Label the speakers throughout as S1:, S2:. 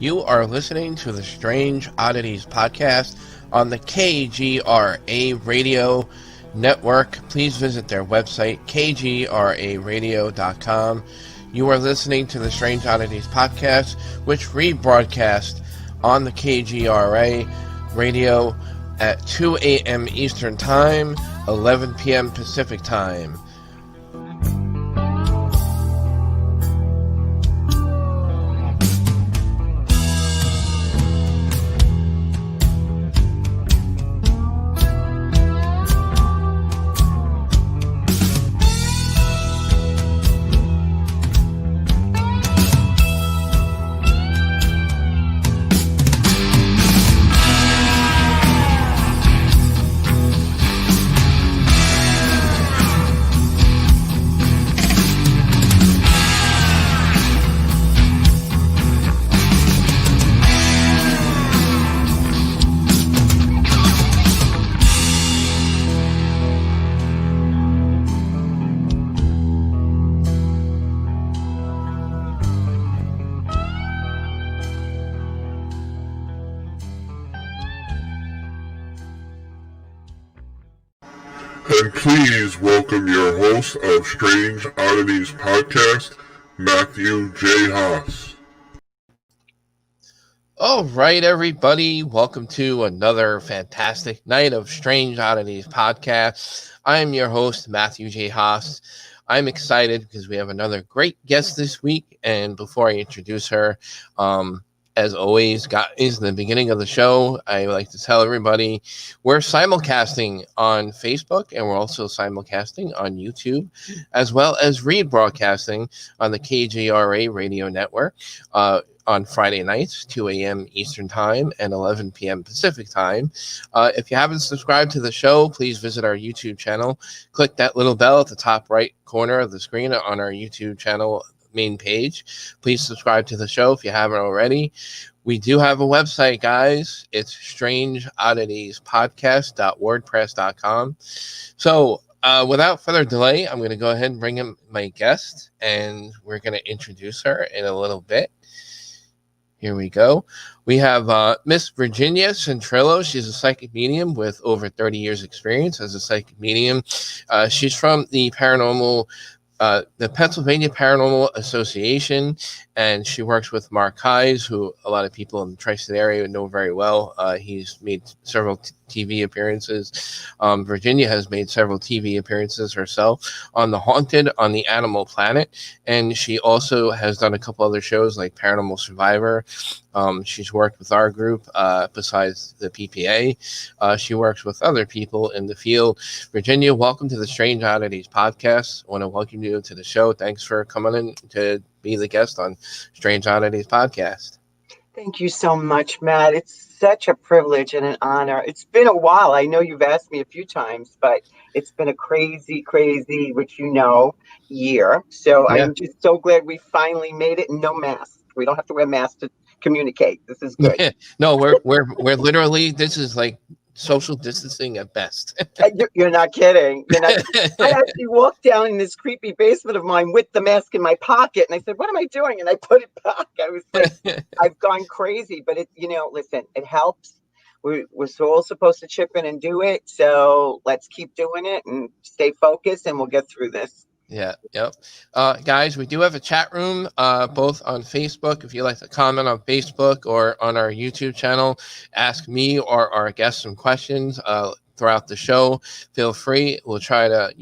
S1: You are listening to the Strange Oddities Podcast on the KGRA Radio Network. Please visit their website, kgraradio.com. You are listening to the Strange Oddities Podcast, which rebroadcast on the KGRA Radio at 2 a.m. Eastern Time, 11 p.m. Pacific Time.
S2: And please welcome your host of Strange Oddities Podcast, Matthew J. Haas.
S1: All right, everybody. Welcome to another fantastic night of Strange Oddities Podcast. I am your host, Matthew J. Haas. I'm excited because we have another great guest this week. And before I introduce her, as always, guys, in the beginning of the show, I like to tell everybody we're simulcasting on Facebook, and we're also simulcasting on YouTube, as well as rebroadcasting on the KGRA Radio Network on Friday nights, 2 a.m. Eastern Time and 11 p.m. Pacific Time. If you haven't subscribed to the show, please visit our YouTube channel. Click that little bell at the top right corner of the screen on our YouTube channel main page. Please subscribe to the show if you haven't already. We do have a website, guys. It's strangeodditiespodcast.wordpress.com. So without further delay, I'm going to go ahead and bring in my guest, and we're going to introduce her in a little bit. Here we go. We have Miss Virginia Centrillo. She's a psychic medium with over 30 years experience as a psychic medium. She's from the Pennsylvania Paranormal Association, and she works with Mark Hayes, who a lot of people in the tri-state area know very well. He's made several TV appearances. Virginia has made several TV appearances herself on The Haunted, on the Animal Planet, and she also has done a couple other shows like Paranormal Survivor. She's worked with our group besides the PPA. She works with other people in the field. Virginia, welcome to the Strange Oddities Podcast. I want to welcome you to the show. Thanks for coming in to be the guest on Strange Oddities Podcast.
S3: Thank you so much, Matt. It's such a privilege and an honor. It's been a while. I know you've asked me a few times, but it's been a crazy, which year. So yeah. I'm just so glad we finally made it. No masks. We don't have to wear masks to communicate. This is good.
S1: Yeah. No, we're literally, this is like social distancing at best.
S3: You're not kidding. I actually walked down in this creepy basement of mine with the mask in my pocket, and I said, "What am I doing?" And I put it back. I was like, "I've gone crazy," but listen, it helps. We're all supposed to chip in and do it, so let's keep doing it and stay focused, and we'll get through this.
S1: Yeah, yep. Guys, we do have a chat room, both on Facebook. If you'd like to comment on Facebook or on our YouTube channel, ask me or our guests some questions throughout the show. Feel free. We'll try to,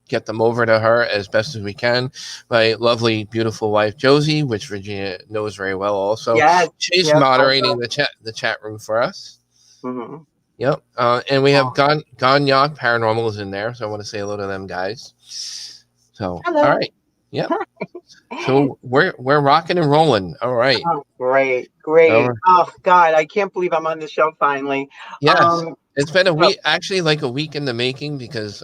S1: get them over to her as best as we can. My lovely, beautiful wife, Josie, which Virginia knows very well also.
S3: Yes,
S1: she's moderating the chat room for us. Mm-hmm. Yep. And we have Gonyak Paranormal is in there, so I want to say hello to them guys. So, hello. All right. Yep. So we're rocking and rolling. All right.
S3: Oh, great. Oh God, I can't believe I'm on the show finally.
S1: Yes. It's been a week, actually like a week in the making, because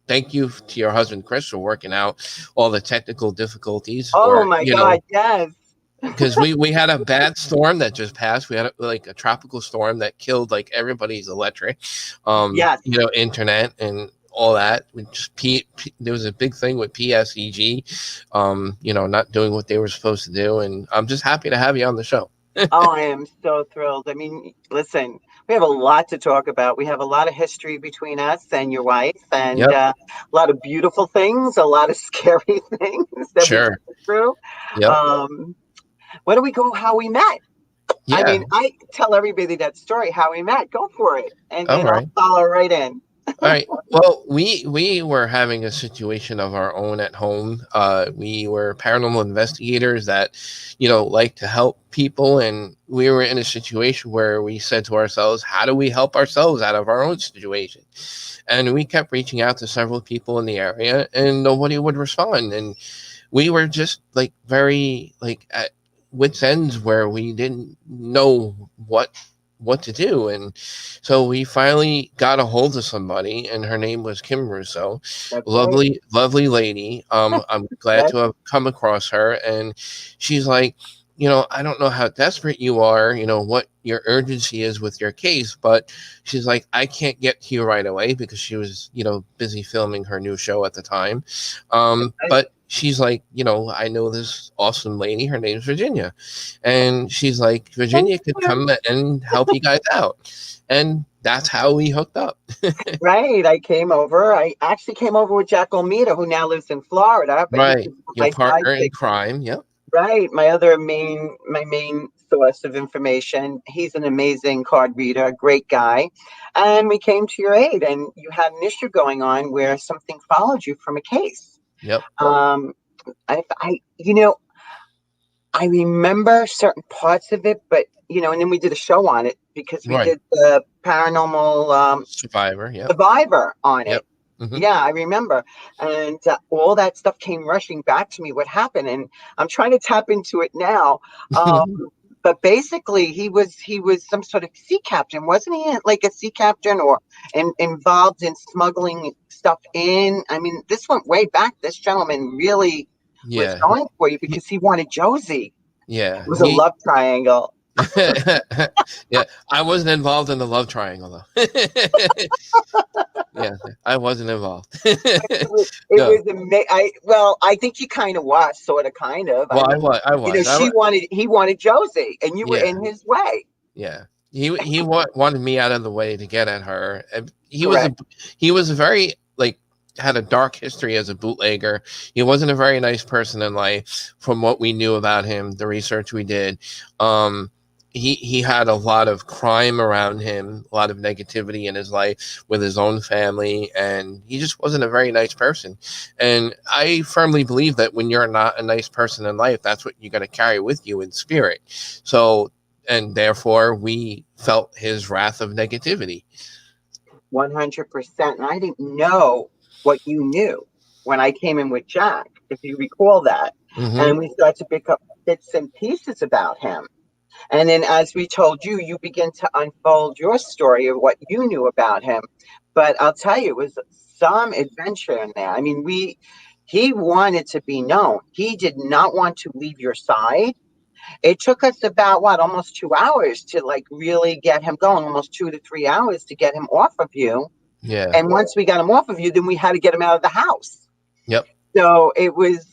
S1: thank you to your husband Chris for working out all the technical difficulties.
S3: Oh my God, yes.
S1: Because we had a bad storm that just passed. We had a tropical storm that killed like everybody's electric, internet and all that. There was a big thing with PSEG, not doing what they were supposed to do. And I'm just happy to have you on the show.
S3: Oh, I am so thrilled. I mean, listen, we have a lot to talk about. We have a lot of history between us and your wife, and
S1: Yep.
S3: a lot of beautiful things, a lot of scary things that
S1: Sure.
S3: we went through.
S1: Yep.
S3: Where do we go? How we met?
S1: Yeah.
S3: I mean, I tell everybody that story, how we met. Go for it, and
S1: All right.
S3: I'll follow right in.
S1: All right. Well, we were having a situation of our own at home. We were paranormal investigators that, like to help people. And we were in a situation where we said to ourselves, how do we help ourselves out of our own situation? And we kept reaching out to several people in the area and nobody would respond. And we were just like very like at wit's ends where we didn't know what to do. And so we finally got a hold of somebody, and her name was Kim Russo.
S3: That's
S1: lovely lady. I'm glad to have come across her. And she's like, I don't know how desperate you are, what your urgency is with your case, but she's like, I can't get to you right away, because she was busy filming her new show at the time. But she's like, I know this awesome lady. Her name's Virginia. And she's like, Virginia could come and help you guys out. And that's how we hooked up.
S3: Right. I actually came over with Jack Olmeda, who now lives in Florida.
S1: Right. Your partner in crime. Yep.
S3: Right. My main source of information. He's an amazing card reader, a great guy. And we came to your aid, and you had an issue going on where something followed you from a case.
S1: Yep.
S3: I remember certain parts of it, but and then we did a show on it because we
S1: Right.
S3: did the Paranormal
S1: Survivor. Yep.
S3: Survivor on
S1: Yep.
S3: it.
S1: Mm-hmm.
S3: Yeah, I remember. And all that stuff came rushing back to me, what happened. And I'm trying to tap into it now. But basically, he was some sort of sea captain, wasn't he? Like a sea captain, or involved in smuggling stuff in. I mean, this went way back. This gentleman really was going for you because he wanted Josie.
S1: Yeah.
S3: It was a love triangle.
S1: Yeah, I wasn't involved in the love triangle though. Yeah, I wasn't involved.
S3: It was amazing. I think you kind of was, sort of, kind of.
S1: Well, I was.
S3: He wanted Josie, and you were in his way.
S1: Yeah, he wanted me out of the way to get at her. He was a very had a dark history as a bootlegger. He wasn't a very nice person in life, from what we knew about him, the research we did. He had a lot of crime around him, a lot of negativity in his life with his own family, and he just wasn't a very nice person. And I firmly believe that when you're not a nice person in life, that's what you're going to carry with you in spirit. So, and therefore, we felt his wrath of negativity.
S3: 100%. And I didn't know what you knew when I came in with Jack, if you recall that. Mm-hmm. And we started to pick up bits and pieces about him. And then, as we told you, you begin to unfold your story of what you knew about him. But I'll tell you, it was some adventure in there. I mean, he wanted to be known. He did not want to leave your side. It took us about, almost 2 hours to really get him going, almost 2 to 3 hours to get him off of you.
S1: Yeah.
S3: And once we got him off of you, then we had to get him out of the house.
S1: Yep.
S3: So it was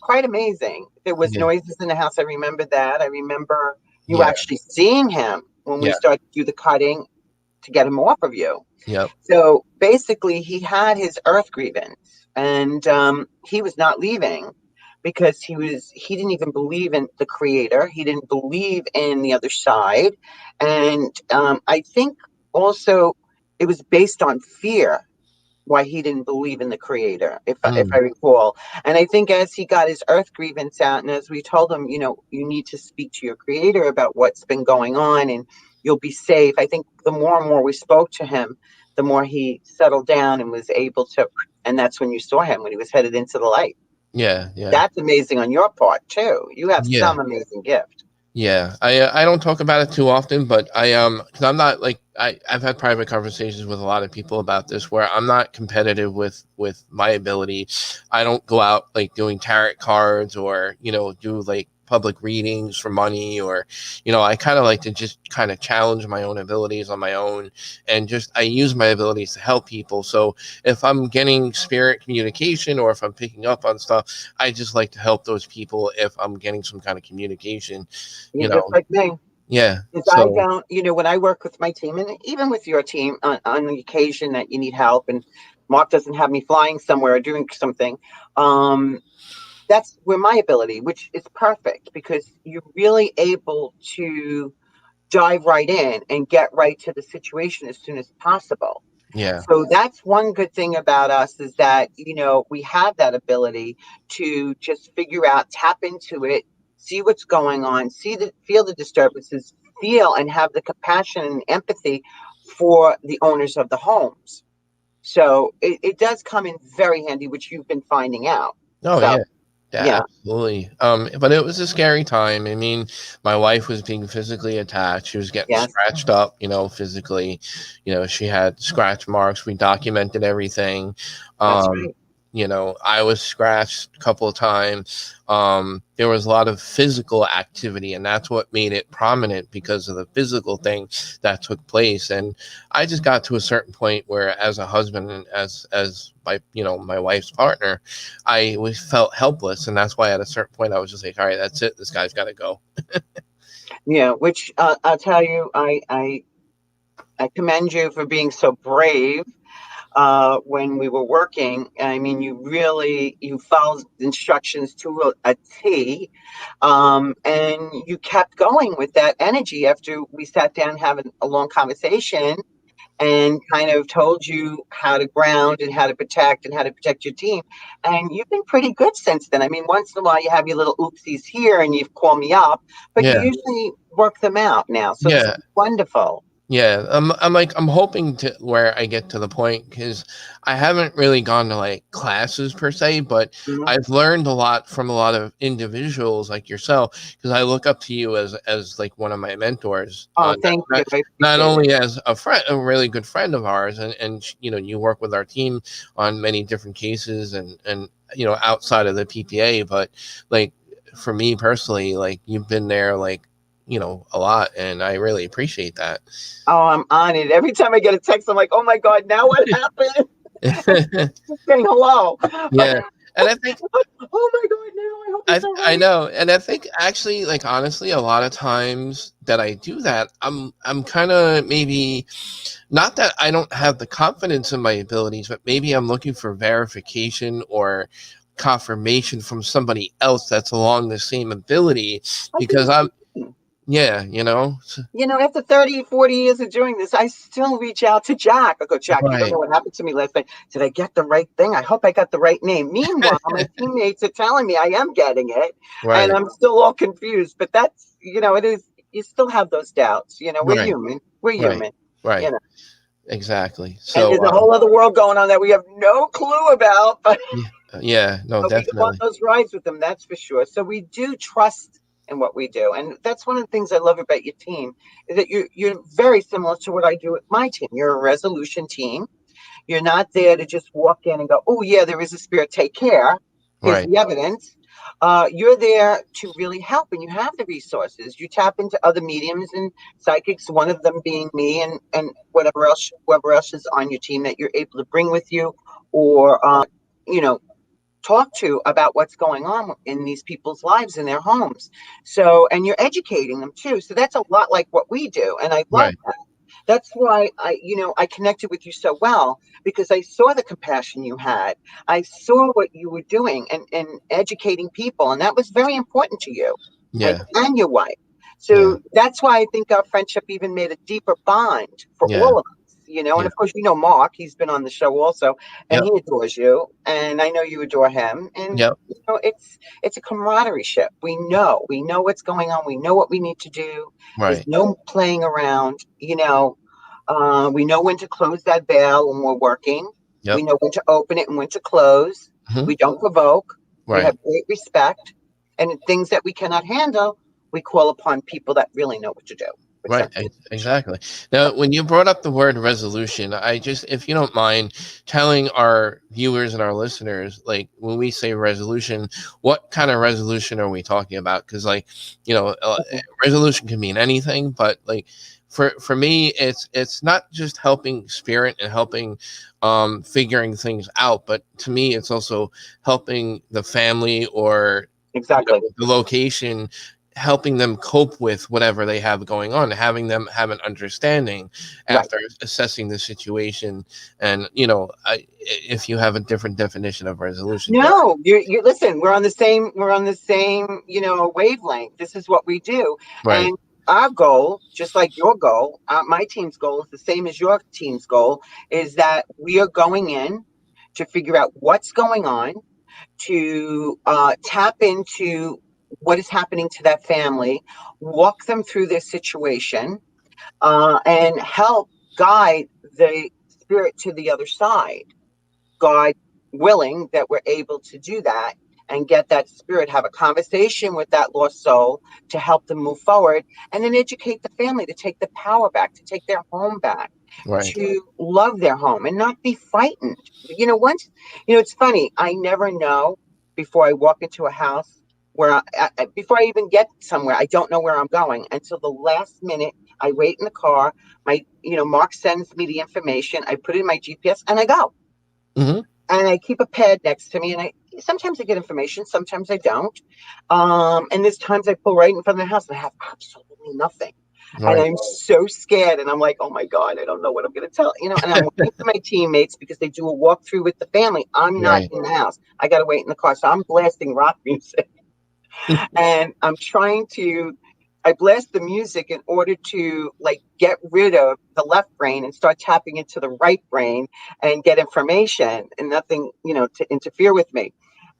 S3: quite amazing. There was noises in the house. I remember that. I remember you actually seeing him when we started to do the cutting to get him off of you.
S1: Yep.
S3: So basically, he had his earth grievance, and he was not leaving because he didn't even believe in the creator. He didn't believe in the other side. And I think also it was based on fear why he didn't believe in the creator, if I recall. And I think as he got his earth grievance out, and as we told him, you need to speak to your creator about what's been going on and you'll be safe. I think the more and more we spoke to him, the more he settled down and was able to, and that's when you saw him, when he was headed into the light.
S1: Yeah.
S3: That's amazing on your part too. You have some amazing gift.
S1: Yeah, I don't talk about it too often, but because I'm not I've had private conversations with a lot of people about this, where I'm not competitive with my ability. I don't go out doing tarot cards or do public readings for money, or, I kind of like to just kind of challenge my own abilities on my own, and I use my abilities to help people. So if I'm getting spirit communication, or if I'm picking up on stuff, I just like to help those people if I'm getting some kind of communication,
S3: You're just like me.
S1: Yeah.
S3: Because I don't, when I work with my team, and even with your team on the occasion that you need help, and Mark doesn't have me flying somewhere or doing something, that's where my ability, which is perfect, because you're really able to dive right in and get right to the situation as soon as possible.
S1: Yeah.
S3: So that's one good thing about us, is that, we have that ability to just figure out, tap into it, see what's going on, feel the disturbances, feel and have the compassion and empathy for the owners of the homes. So it does come in very handy, which you've been finding out.
S1: Oh,
S3: So,
S1: yeah. Yeah, absolutely. But it was a scary time. I mean, my wife was being physically attacked. She was getting
S3: yes,
S1: scratched up, physically. She had scratch marks. We documented everything.
S3: that's right.
S1: I was scratched a couple of times. There was a lot of physical activity, and that's what made it prominent, because of the physical thing that took place. And I just got to a certain point where, as a husband and as my wife's partner, I felt helpless. And that's why at a certain point I was just like, all right, that's it. This guy's got to go.
S3: Yeah, which I'll tell you, I commend you for being so brave. When we were working, I mean, you followed instructions to a T, and you kept going with that energy after we sat down having a long conversation, and kind of told you how to ground and how to protect your team. And you've been pretty good since then. I mean, once in a while you have your little oopsies here and you've called me up, but you
S1: Yeah.
S3: usually work them out now. So this
S1: Yeah.
S3: is wonderful.
S1: Yeah, I'm hoping to where I get to the point, because I haven't really gone to like classes per se, but
S3: Mhm.
S1: I've learned a lot from a lot of individuals like yourself, because I look up to you as like one of my mentors.
S3: Oh, thank you. I
S1: Not
S3: appreciate it.
S1: only as a friend, a really good friend of ours, and you work with our team on many different cases, and outside of the PPA, but like for me personally, like you've been there like a lot, and I really appreciate that.
S3: Oh, I'm on it. Every time I get a text, I'm like, oh my God, now what happened? Saying hello.
S1: Yeah. And I think,
S3: Oh my God, now I hope it's all
S1: I
S3: right.
S1: know, and I think actually, like honestly, a lot of times that I do that, I'm kind of, maybe not that I don't have the confidence in my abilities, but maybe I'm looking for verification or confirmation from somebody else that's along the same ability,
S3: I do
S1: because
S3: the
S1: I'm,
S3: same thing.
S1: yeah,
S3: After 30, 40 years of doing this, I still reach out to Jack. I go, Jack, you don't
S1: right,
S3: know what happened to me last night. Did I get the right thing? I hope I got the right name. Meanwhile, my teammates are telling me I am getting it, and
S1: right,
S3: I'm still all confused. But that's, it is, you still have those doubts. We're
S1: right,
S3: human. We're
S1: right,
S3: human, you
S1: right,
S3: know,
S1: exactly.
S3: and
S1: So,
S3: there's a whole other world going on that we have no clue about. But
S1: yeah, yeah, no,
S3: we go on
S1: definitely,
S3: those rides with them, that's for sure. So we do trust in what we do, and that's one of the things I love about your team, is that you're very similar to what I do with my team. You're a resolution team. You're not there to just walk in and go, oh yeah, there is a spirit, take care, here's
S1: right,
S3: the evidence. You're there to really help, and you have the resources. You tap into other mediums and psychics, one of them being me, and whoever else is on your team that you're able to bring with you, or you know talk to about what's going on in these people's lives in their homes. So, and you're educating them too. So that's a lot like what we do. And I love
S1: right,
S3: that. That's why I connected with you so well, because I saw the compassion you had. I saw what you were doing and educating people. And that was very important to you, right?
S1: yeah,
S3: And your wife.
S1: yeah,
S3: So that's why I think our friendship even made a deeper bond for
S1: yeah,
S3: all of us. And
S1: yeah,
S3: of course, Mark, he's been on the show also, and
S1: yep,
S3: he adores you. And I know you adore him. And
S1: yep,
S3: it's a camaraderie ship. We know what's going on. We know what we need to do. There's
S1: right,
S3: no playing around. We know when to close that veil when we're working. We
S1: yep,
S3: know when to open it and when to close.
S1: mhm,
S3: We don't provoke. We
S1: right,
S3: have great respect. And things that we cannot handle, we call upon people that really know what to do.
S1: Right, exactly. Now, when you brought up the word resolution, if you don't mind telling our viewers and our listeners, like when we say resolution, what kind of resolution are we talking about? Because, like, resolution can mean anything, but like for me, it's not just helping spirit and helping figuring things out, but to me, it's also helping the family or
S3: Exactly.
S1: the location, helping them cope with whatever they have going on, having them have an understanding after assessing the situation. And if you have a different definition of resolution.
S3: No, you listen, we're on the same wavelength. This is what we do.
S1: Right.
S3: And our goal, just like your goal, my team's goal is the same as your team's goal, is that we are going in to figure out what's going on, to tap into what is happening to that family, walk them through their situation, and help guide the spirit to the other side. God willing that we're able to do that and get that spirit, have a conversation with that lost soul to help them move forward, and then educate the family to take the power back, to take their home back,
S1: right,
S3: to love their home and not be frightened. It's funny. I never know before I walk into a house before I even get somewhere, I don't know where I'm going until the last minute. I wait in the car. Mark sends me the information. I put it in my GPS and I go.
S1: Mm-hmm.
S3: And I keep a pad next to me, and sometimes I get information, sometimes I don't. And there's times I pull right in front of the house and I have absolutely nothing. Right. And I'm so scared, and I'm like, oh my God, I don't know what I'm going to tell. And I'm waiting for my teammates because they do a walkthrough with the family. I'm not in the house. I got to wait in the car. So I'm blasting rock music. And I blast the music in order to get rid of the left brain and start tapping into the right brain and get information and nothing, to interfere with me.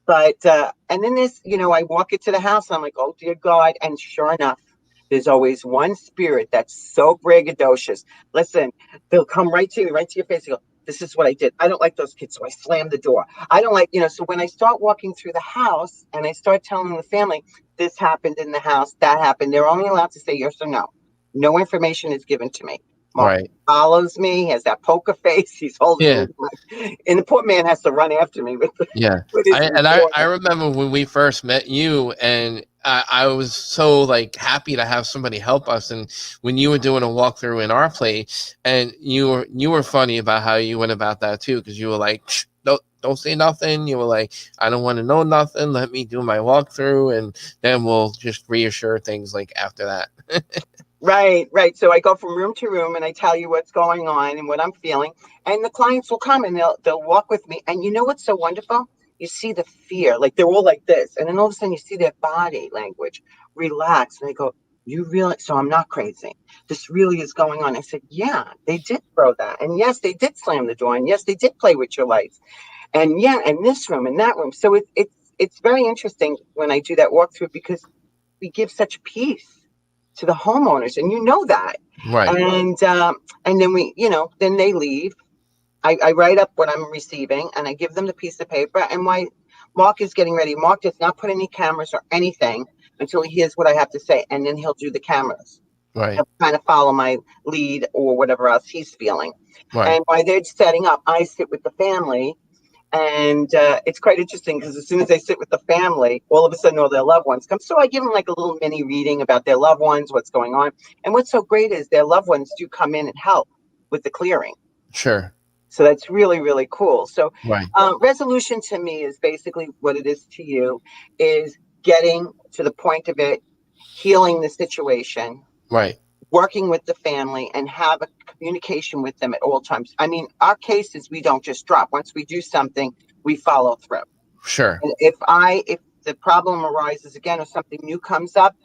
S3: But, and then I walk into the house and I'm like, oh dear God. And sure enough, there's always one spirit that's so braggadocious. Listen, they'll come right to you, right to your face. They go, this is what I did. I don't like those kids, so I slammed the door. I don't like, so when I start walking through the house and I start telling the family, this happened in the house, that happened, they're only allowed to say yes or no. No information is given to me. Mark follows me, he has that poker face, he's holding me, and the poor man has to run after me.
S1: I remember when we first met you, and I was so happy to have somebody help us. And when you were doing a walkthrough in our place, and you were funny about how you went about that too, because you were like, shh, don't say nothing. You were like, I don't want to know nothing. Let me do my walkthrough, and then we'll just reassure things after that.
S3: Right. So I go from room to room and I tell you what's going on and what I'm feeling. And the clients will come and they'll walk with me. And you know what's so wonderful? You see the fear, they're all like this. And then all of a sudden you see their body language relax. And they go, you really, so I'm not crazy. This really is going on. I said, yeah, they did throw that. And yes, they did slam the door. And yes, they did play with your lights. And yeah, and this room and that room. So it's very interesting when I do that walkthrough, because we give such peace to the homeowners, and that.
S1: Right.
S3: And then then they leave. I write up what I'm receiving and I give them the piece of paper. And why Mark is getting ready. Mark does not put any cameras or anything until he hears what I have to say, and then he'll do the cameras.
S1: Right.
S3: He'll kind of follow my lead or whatever else he's feeling.
S1: Right.
S3: And while they're setting up, I sit with the family. And it's quite interesting because as soon as I sit with the family, all of a sudden all their loved ones come. So I give them a little mini reading about their loved ones, what's going on. And what's so great is their loved ones do come in and help with the clearing.
S1: Sure.
S3: So that's really, really cool. So
S1: right.
S3: Resolution to me is basically what it is to you, is getting to the point of it, healing the situation.
S1: Right.
S3: Working with the family and have a communication with them at all times. I mean, our cases, we don't just drop. Once we do something, we follow through.
S1: Sure.
S3: And if the problem arises again or something new comes up,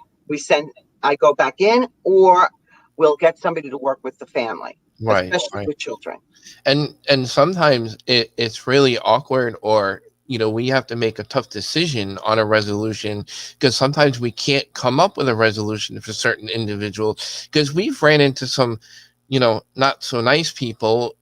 S3: I go back in, or we'll get somebody to work with the family.
S1: Right.
S3: Especially with children.
S1: And sometimes it's really awkward, or we have to make a tough decision on a resolution, because sometimes we can't come up with a resolution for certain individuals, because we've ran into some not so nice people,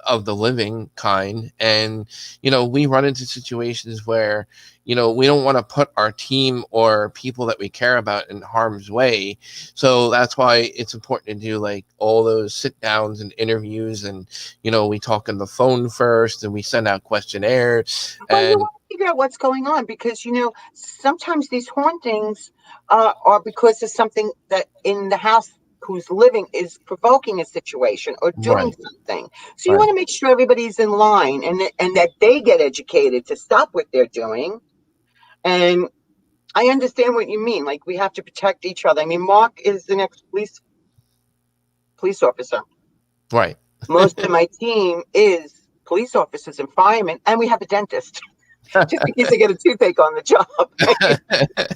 S1: of the living kind. And, we run into situations where, we don't want to put our team or people that we care about in harm's way. So that's why it's important to do like all those sit downs and interviews. And, we talk on the phone first and we send out questionnaires.
S3: Well, you
S1: And
S3: want to figure out what's going on because, sometimes these hauntings are because of something that in the house who's living is provoking a situation or doing
S1: right,
S3: something. So you want
S1: right,
S3: to make sure everybody's in line and that they get educated to stop what they're doing. And I understand what you mean. Like we have to protect each other. I mean, Mark is the next police officer.
S1: right.
S3: Most of my team is police officers and firemen, and we have a dentist. Just in case they get a toothache on the job.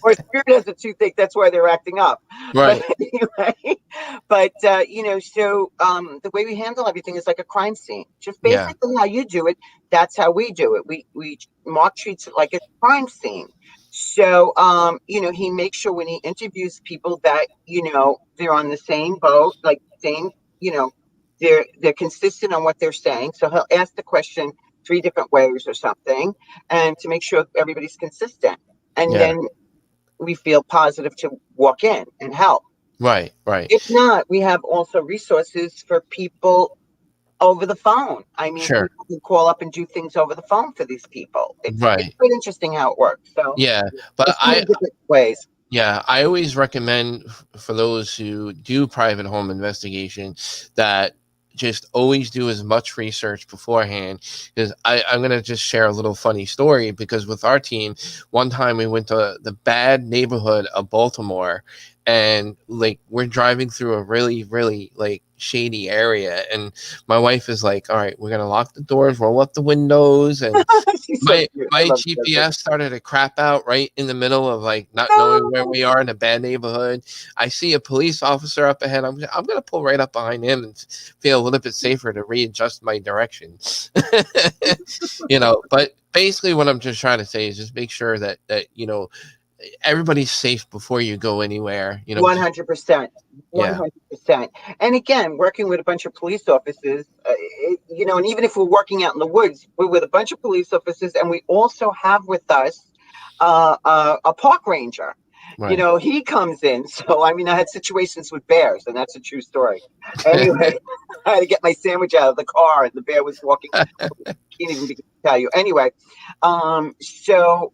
S3: Or Spirit has a toothache, that's why they're acting up. But
S1: Right.
S3: anyway, so the way we handle everything is like a crime scene. Just
S1: Yeah.
S3: basically how you do it, that's how we do it. We Mark treats it like a crime scene. So he makes sure when he interviews people that, they're on the same boat, like same, they're consistent on what they're saying. So he'll ask the question 3 different ways or something, and to make sure everybody's consistent. And
S1: Yeah.
S3: then we feel positive to walk in and help.
S1: Right. Right.
S3: If not, we have also resources for people over the phone. I mean,
S1: Sure.
S3: people can call up and do things over the phone for these people. It's
S1: Right.
S3: quite interesting how it works. So
S1: Yeah. But
S3: there's so many different ways.
S1: I always recommend for those who do private home investigation that just always do as much research beforehand. Because I'm going to just share a little funny story, because with our team, one time we went to the bad neighborhood of Baltimore, and like we're driving through a really, really like shady area. And my wife is like, all right, we're going to lock the doors, roll up the windows. And
S3: She's so
S1: my
S3: cute. I
S1: my
S3: love Jessica.
S1: GPS started to crap out right in the middle of like not knowing where
S3: No.
S1: we are in a bad neighborhood. I see a police officer up ahead. I'm gonna pull right up behind him and feel a little bit safer to readjust my direction. But basically what I'm just trying to say is just make sure that everybody's safe before you go anywhere.
S3: 100%.
S1: Yeah,
S3: 100%. And again, working with a bunch of police officers, and even if we're working out in the woods, we're with a bunch of police officers, and we also have with us a park ranger.
S1: right.
S3: He comes in. So, I mean, I had situations with bears, and that's a true story. Anyway, I had to get my sandwich out of the car, and the bear was walking. Can't even begin to tell you. Anyway, so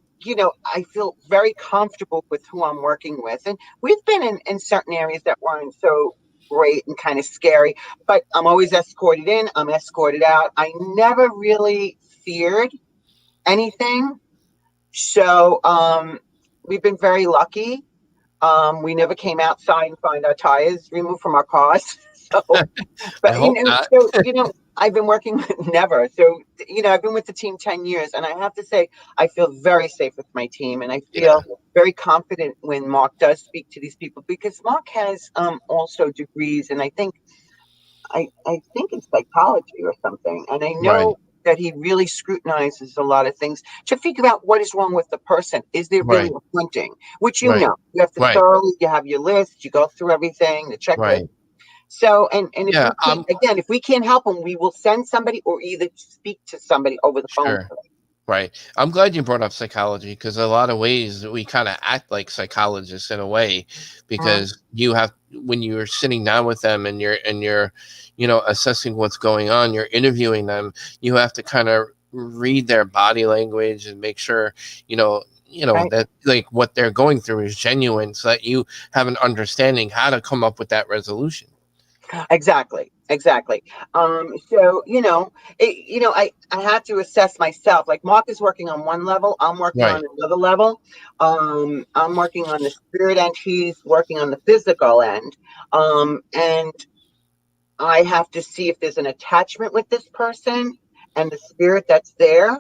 S3: I feel very comfortable with who I'm working with. And we've been in certain areas that weren't so great and kind of scary, but I'm always escorted in, I'm escorted out. I never really feared anything. So we've been very lucky. We never came outside and find our tires removed from our cars. So
S1: I
S3: but
S1: hope not.
S3: I've been working with never. So I've been with the team 10 years, and I have to say I feel very safe with my team, and I
S1: Yeah,
S3: feel very confident when Mark does speak to these people, because Mark has also degrees, and I think in psychology or something, and I
S1: right,
S3: know that he really scrutinizes a lot of things to figure out what is wrong with the person. Is there really
S1: right,
S3: a haunting? Which
S1: right,
S3: you have to
S1: right,
S3: thoroughly, you have your list, you go through everything, the checklist.
S1: right.
S3: So, and
S1: Yeah,
S3: if we can't help them, we will send somebody or either speak to somebody over the phone.
S1: sure. Right. I'm glad you brought up psychology, because a lot of ways we kind of act like psychologists in a way,
S3: Mhm.
S1: because when you're sitting down with them and you're assessing what's going on, you're interviewing them, you have to kind of read their body language and make sure,
S3: Right.
S1: that like what they're going through is genuine, so that you have an understanding how to come up with that resolution.
S3: Exactly. Exactly. So, I had to assess myself. Like Mark is working on one level, I'm working on
S1: Right.
S3: another level. I'm working on the spirit end, he's working on the physical end. And I have to see if there's an attachment with this person and the spirit that's there.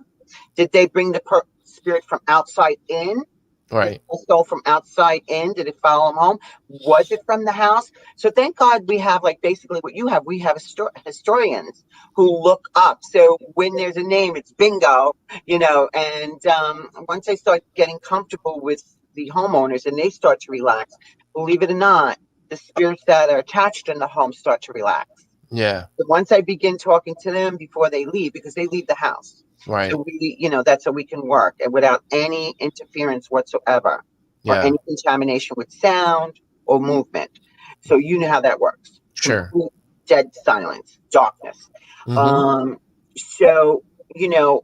S3: Did they bring the spirit from outside in? Did
S1: Right.
S3: it stole from outside in? Did it follow them home? Was it from the house? So thank God we have, like, basically what you have. We have historians who look up. So when there's a name, it's bingo, And once I start getting comfortable with the homeowners and they start to relax, believe it or not, the spirits that are attached in the home start to relax.
S1: Yeah.
S3: But once I begin talking to them before they leave, because they leave the house.
S1: Right.
S3: So that's how we can work and without any interference whatsoever or
S1: Yeah.
S3: any contamination with sound or movement. So you know how that works.
S1: Sure.
S3: Complete dead silence, darkness.
S1: Mm-hmm.
S3: So,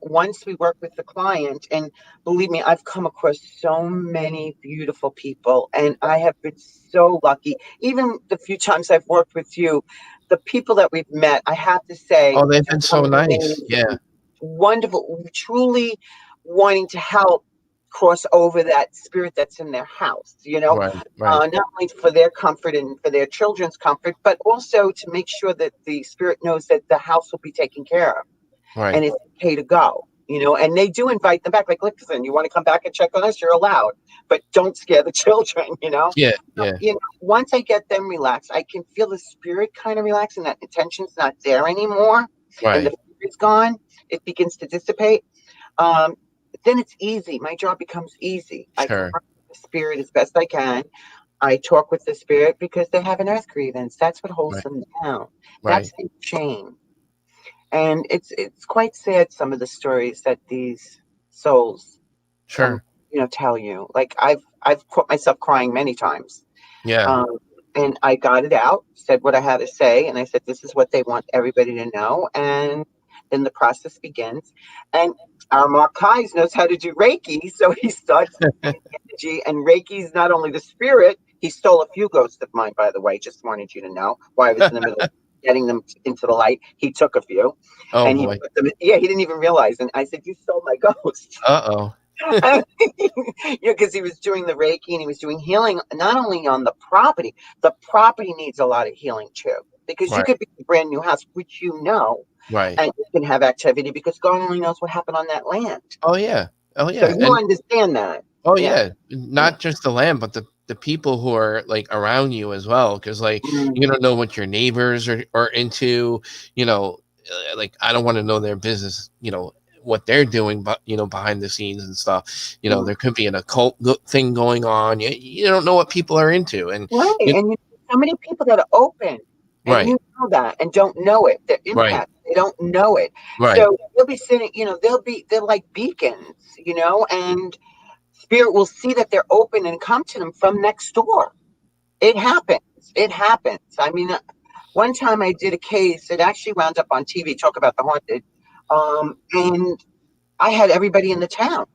S3: once we work with the client, and believe me, I've come across so many beautiful people, and I have been so lucky. Even the few times I've worked with you, the people that we've met, I have to say,
S1: Oh, they've been so nice. Yeah.
S3: wonderful, truly wanting to help cross over that spirit that's in their house,
S1: Right. Right.
S3: not only for their comfort and for their children's comfort, but also to make sure that the spirit knows that the house will be taken care of and
S1: Right.
S3: it's okay to go, and they do invite them back. Like, listen, you want to come back and check on us, you're allowed, but don't scare the children,
S1: Yeah. Yeah.
S3: Once I get them relaxed, I can feel the spirit kind of relax and that intention's not there anymore. And the
S1: Right.
S3: fear is gone. It begins to dissipate. Then it's easy. My job becomes easy. I can
S1: Sure.
S3: work with the spirit as best I can. I talk with the spirit because they have an earth grievance. That's what holds
S1: Right.
S3: them down.
S1: Right.
S3: That's the shame. And it's quite sad, some of the stories that these souls come,
S1: Sure.
S3: tell you. Like I've caught myself crying many times.
S1: Yeah.
S3: And I got it out, said what I had to say, and I said, this is what they want everybody to know. And then the process begins. And our Marquise knows how to do Reiki, so he starts energy. And Reiki's not only the spirit, he stole a few ghosts of mine, by the way. Just wanted you to know while I was in the middle of getting them into the light. He took a few,
S1: Oh
S3: and he
S1: boy.
S3: put them. Yeah, he didn't even realize. And I said, "You stole my ghost."
S1: Uh-oh.
S3: Because he was doing the Reiki and he was doing healing, not only on the property needs a lot of healing too, because you
S1: Right.
S3: could be a brand new house, which
S1: Right.
S3: and you can have activity because God only knows what happened on that land.
S1: Oh yeah. Oh
S3: So
S1: yeah.
S3: you
S1: And
S3: understand that.
S1: oh
S3: Yeah.
S1: yeah. Not just the land, but the people who are like around you as well. Because like you
S3: Mm.
S1: don't know what your neighbors are into. Like I don't want to know their business. What they're doing, but behind the scenes and stuff. There could be an occult thing going on. You don't know what people are into, and
S3: Right.
S1: you,
S3: And so many people that are open and
S1: right,
S3: you know that and don't know it. They're
S1: right,
S3: empaths. They don't know it.
S1: right,
S3: So they'll be sitting, they're like beacons, and spirit will see that they're open and come to them from next door. It happens. It happens. I mean, one time I did a case, it actually wound up on TV, talk about the haunted. And I had everybody in the town.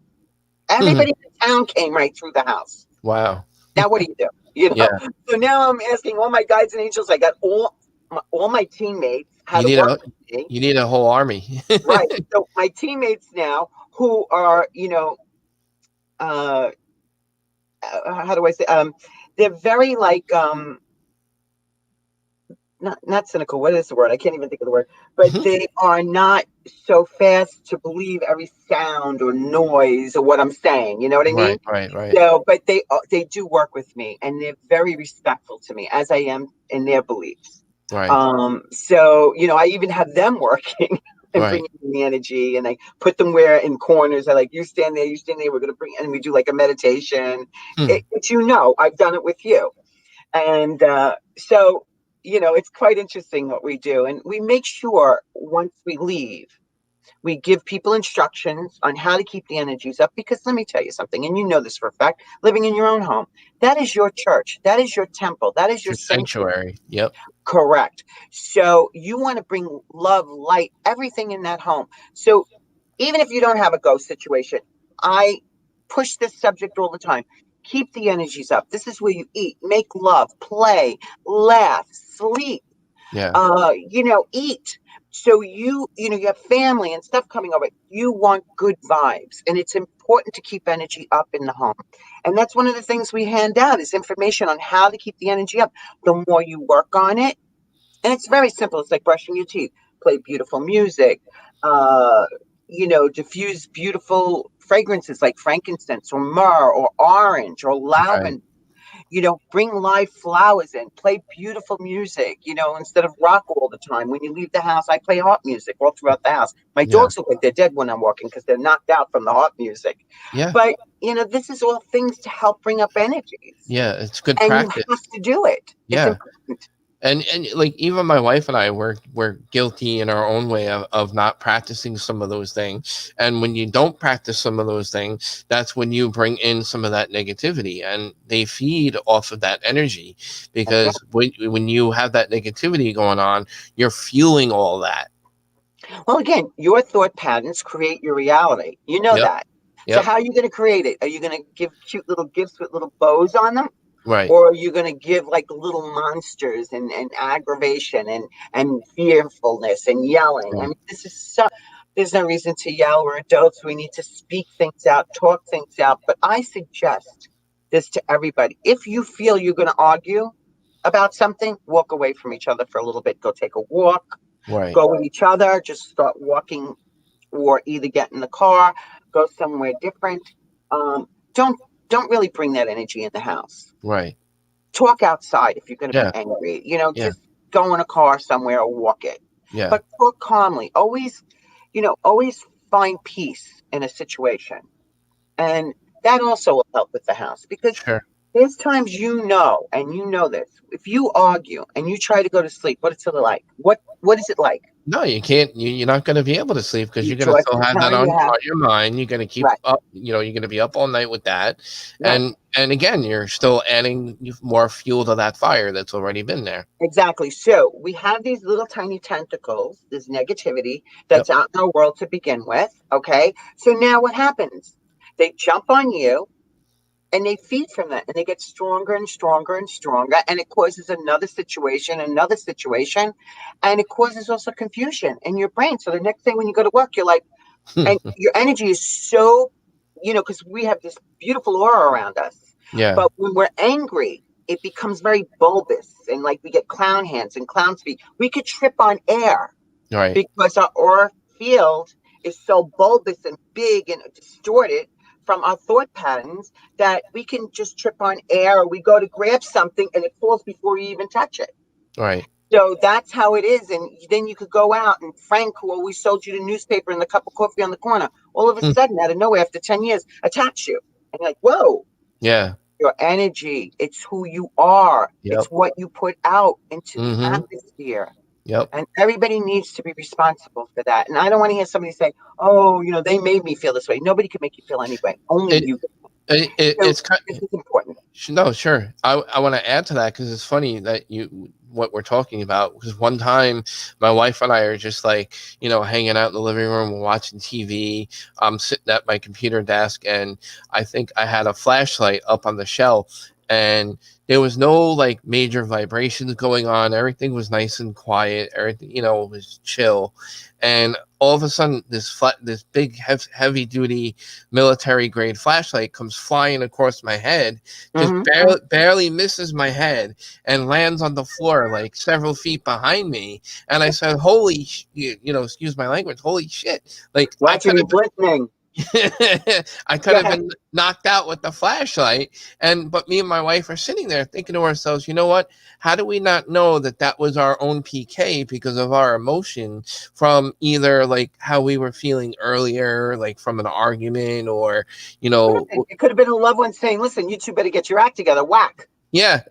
S1: Mhm.
S3: Everybody in the town came right through the house.
S1: Wow,
S3: Now what do you do?
S1: yeah.
S3: So now I'm asking all my guides and angels. I got all my teammates how
S1: You
S3: to
S1: need
S3: work
S1: a
S3: with me.
S1: you need a whole army.
S3: Right. So my teammates now, who are how do I say? They're very like not cynical. What is the word? I can't even think of the word. But they are not so fast to believe every sound or noise or what I'm saying. You know what I mean?
S1: Right, right, right,
S3: So, but they do work with me, and they're very respectful to me, as I am in their beliefs.
S1: right,
S3: So I even have them working and
S1: right.
S3: bringing in the energy, and I put them where in corners. I like, you stand there, you stand there. We're gonna bring, and we do like a meditation.
S1: Hmm.
S3: But I've done it with you, and so it's quite interesting what we do, and we make sure once we leave. We give people instructions on how to keep the energies up because let me tell you something, and you know this for a fact, living in your own home, that is your church, that is your temple, that is
S1: It's
S3: your
S1: your
S3: sanctuary.
S1: sanctuary. Yep.
S3: Correct. So you want to bring love, light, everything in that home. So even if you don't have a ghost situation, I push this subject all the time. Keep the energies up. This is where you eat, make love, play, laugh, sleep,
S1: Yeah.
S3: eat. So you have family and stuff coming over. You want good vibes, and it's important to keep energy up in the home. And that's one of the things we hand out is information on how to keep the energy up. The more you work on it, and it's very simple. It's like brushing your teeth. Play beautiful music. Uh, diffuse beautiful fragrances like frankincense or myrrh or orange or
S1: Right.
S3: lavender. Bring live flowers in, play beautiful music, instead of rock all the time. When you leave the house, I play harp music all throughout the house. My
S1: Yeah.
S3: dogs look like they're dead when I'm walking because they're knocked out from the harp music.
S1: Yeah.
S3: But, this is all things to help bring up energies.
S1: Yeah. It's good
S3: And you
S1: practice.
S3: have to do it. It's
S1: Yeah.
S3: important.
S1: And like even my wife and I were guilty in our own way of not practicing some of those things. And when you don't practice some of those things, that's when you bring in some of that negativity, and they feed off of that energy,
S3: That's right.
S1: because when you have that negativity going on, you're fueling all that.
S3: Well, again, your thought patterns create your reality. You know
S1: Yep.
S3: that. So
S1: Yep.
S3: how are you going to create it? Are you going to give cute little gifts with little bows on them?
S1: Right.
S3: Or are you going to give like little monsters and aggravation and fearfulness and yelling? I
S1: Right.
S3: mean, there's no reason to yell. We're adults. We need to speak things out, talk things out. But I suggest this to everybody. If you feel you're going to argue about something, walk away from each other for a little bit. Go take a walk,
S1: Right.
S3: go with each other, just start walking, or either get in the car, go somewhere different. Um, don't don't really bring that energy in the house.
S1: Right.
S3: Talk outside if you're going to be
S1: Yeah.
S3: angry.
S1: Yeah.
S3: Just go in a car somewhere or walk it.
S1: Yeah.
S3: But talk calmly. Always find peace in a situation. And that also will help with the house, because
S1: Sure.
S3: there's times, and you know this. If you argue and you try to go to sleep, what is it like? What is it like?
S1: No, you can't. You're not going to be able to sleep because
S3: You
S1: you're going to
S3: exhaust
S1: still
S3: the
S1: have that
S3: time you have.
S1: on your mind. You're going to keep
S3: Right,
S1: up. You're going to be up all night with that,
S3: right.
S1: and again, you're still adding more fuel to that fire that's already been there.
S3: Exactly. So we have these little tiny tentacles, this negativity
S1: Yep.
S3: that's out in our world to begin with. Okay. So now what happens? They jump on you and they feed from that, and they get stronger and stronger and stronger. And it causes another situation. And it causes also confusion in your brain. So the next day when you go to work, you're like, and your energy is so, because we have this beautiful aura around us.
S1: Yeah.
S3: But when we're angry, it becomes very bulbous, and like we get clown hands and clown feet. We could trip on air
S1: Right.
S3: because our aura field is so bulbous and big and distorted from our thought patterns that we can just trip on air, or we go to grab something and it falls before you even touch it.
S1: Right.
S3: So that's how it is. And then you could go out, and Frank, who always sold you the newspaper and the cup of coffee on the corner, all of a sudden, out of nowhere, after 10 years, attacks you. And you're like, whoa,
S1: Yeah.
S3: your energy, it's who you are.
S1: Yep.
S3: It's what you put out into the
S1: Mm-hmm.
S3: atmosphere.
S1: Yep.
S3: And everybody needs to be responsible for that. And I don't want to hear somebody say, oh, they made me feel this way. Nobody can make you feel any way. Only
S1: It,
S3: you can. So
S1: it's kind.
S3: this is important.
S1: No, sure. I want to add to that because it's funny that what we're talking about, because one time my wife and I are just like, hanging out in the living room, watching TV. I'm sitting at my computer desk, and I think I had a flashlight up on the shelf, and there was no like major vibrations going on. Everything was nice and quiet. Everything, was chill. And all of a sudden, this big heavy duty military grade flashlight comes flying across my head, just barely misses my head and lands on the floor like several feet behind me. And I said, "Holy, excuse my language, holy shit!" Like
S3: Watch it, listening.
S1: I could have been knocked out with the flashlight, but me and my wife are sitting there thinking to ourselves, you know what? How do we not know that was our own PK because of our emotion from either like how we were feeling earlier, like from an argument, or
S3: it could have been a loved one saying, "Listen, you two better get your act together." Whack.
S1: Yeah.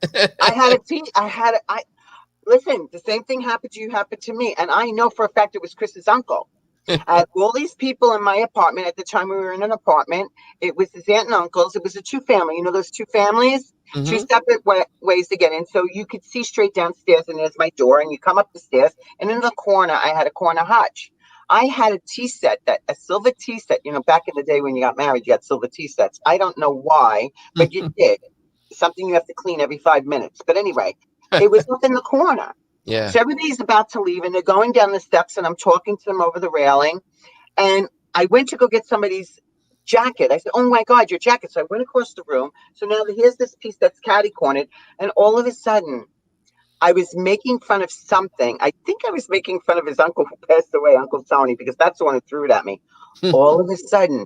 S3: Listen, the same thing happened to me, and I know for a fact it was Chris's uncle. I had all these people in my apartment at the time. We were in an apartment. It was his aunt and uncles. It was a two family. Those two families, two separate ways to get in. So you could see straight downstairs, and there's my door, and you come up the stairs, and in the corner, I had a corner hutch. I had a tea set, a silver tea set. Back in the day when you got married, you had silver tea sets. I don't know why, but you did. Something you have to clean every 5 minutes. But anyway, it was up in the corner.
S1: Yeah.
S3: So everybody's about to leave, and they're going down the steps, and I'm talking to them over the railing. And I went to go get somebody's jacket. I said, "Oh my God, your jacket." So I went across the room. So now here's this piece that's catty-cornered. And all of a sudden, I was making fun of something. I think I was making fun of his uncle who passed away, Uncle Tony, because that's the one who threw it at me. All of a sudden,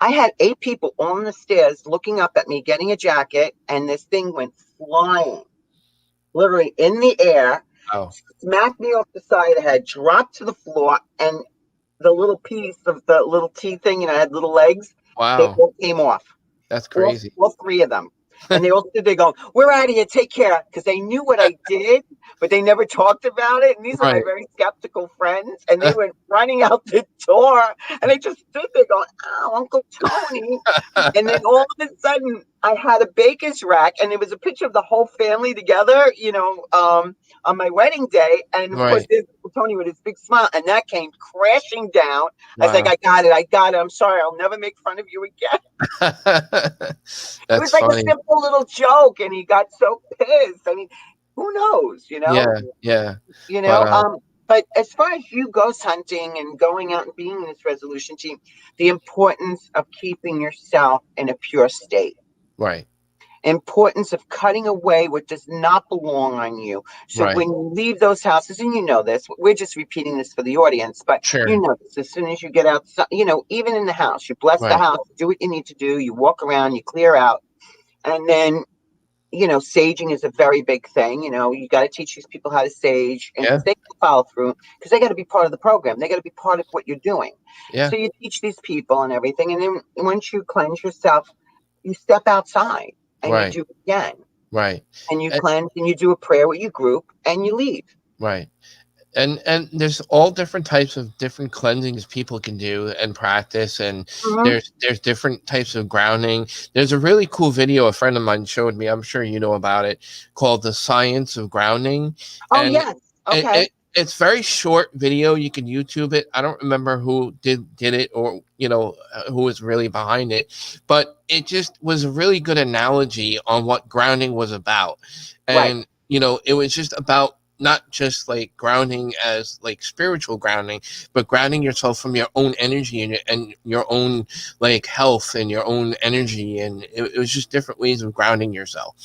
S3: I had 8 people on the stairs looking up at me, getting a jacket, and this thing went flying, literally in the air.
S1: Oh.
S3: Smacked me off the side of the head, dropped to the floor, and the little piece of the little tea thing, had little legs.
S1: Wow.
S3: They all came off.
S1: That's crazy.
S3: All 3 of them. And they all stood there going, "We're out of here. Take care." Because they knew what I did, but they never talked about it. And these are my
S1: Right.
S3: very skeptical friends. And they went running out the door. And I just stood there going, "Oh, Uncle Tony." And then all of a sudden, I had a baker's rack, and there was a picture of the whole family together, on my wedding day. And of course,
S1: Right.
S3: there's Uncle Tony with his big smile. And that came crashing down. I was like,
S1: Wow.
S3: "I got it. I got it. I'm sorry. I'll never make fun of you again." It
S1: That's
S3: was like a
S1: funny.
S3: simple little joke, and he got so pissed. I mean, who knows,
S1: Yeah, yeah.
S3: You
S1: But
S3: know. But as far as you ghost hunting and going out and being in this resolution team, the importance of keeping yourself in a pure state,
S1: right,
S3: importance of cutting away what does not belong on you. So
S1: right.
S3: when you leave those houses, and you know this, we're just repeating this for the audience, but you
S1: Sure.
S3: know this, as soon as you get outside, even in the house, you bless the
S1: Right.
S3: house, do what you need to do, you walk around, you clear out, and then saging is a very big thing. You got to teach these people how to sage, and
S1: Yeah,
S3: because they can follow through, because they got to be part of the program. They got to be part of what you're doing.
S1: yeah.
S3: So you teach these people and everything. And then once you cleanse yourself, you step outside and you
S1: Right,
S3: do it again.
S1: right.
S3: And you
S1: And,
S3: cleanse and you do a prayer with your group and you leave.
S1: right. And there's all different types of different cleansings people can do and practice, and
S3: Mhm.
S1: there's different types of grounding. There's a really cool video a friend of mine showed me, I'm sure you know about it, called The Science of Grounding.
S3: Oh,
S1: And
S3: yes.
S1: it,
S3: Okay.
S1: it it's very short video. You can YouTube it. I don't remember who did it, or who was really behind it, but it just was a really good analogy on what grounding was about.
S3: Right.
S1: And it was just about not just like grounding as like spiritual grounding, but grounding yourself from your own energy and your own like health and your own energy. And it was just different ways of grounding yourself.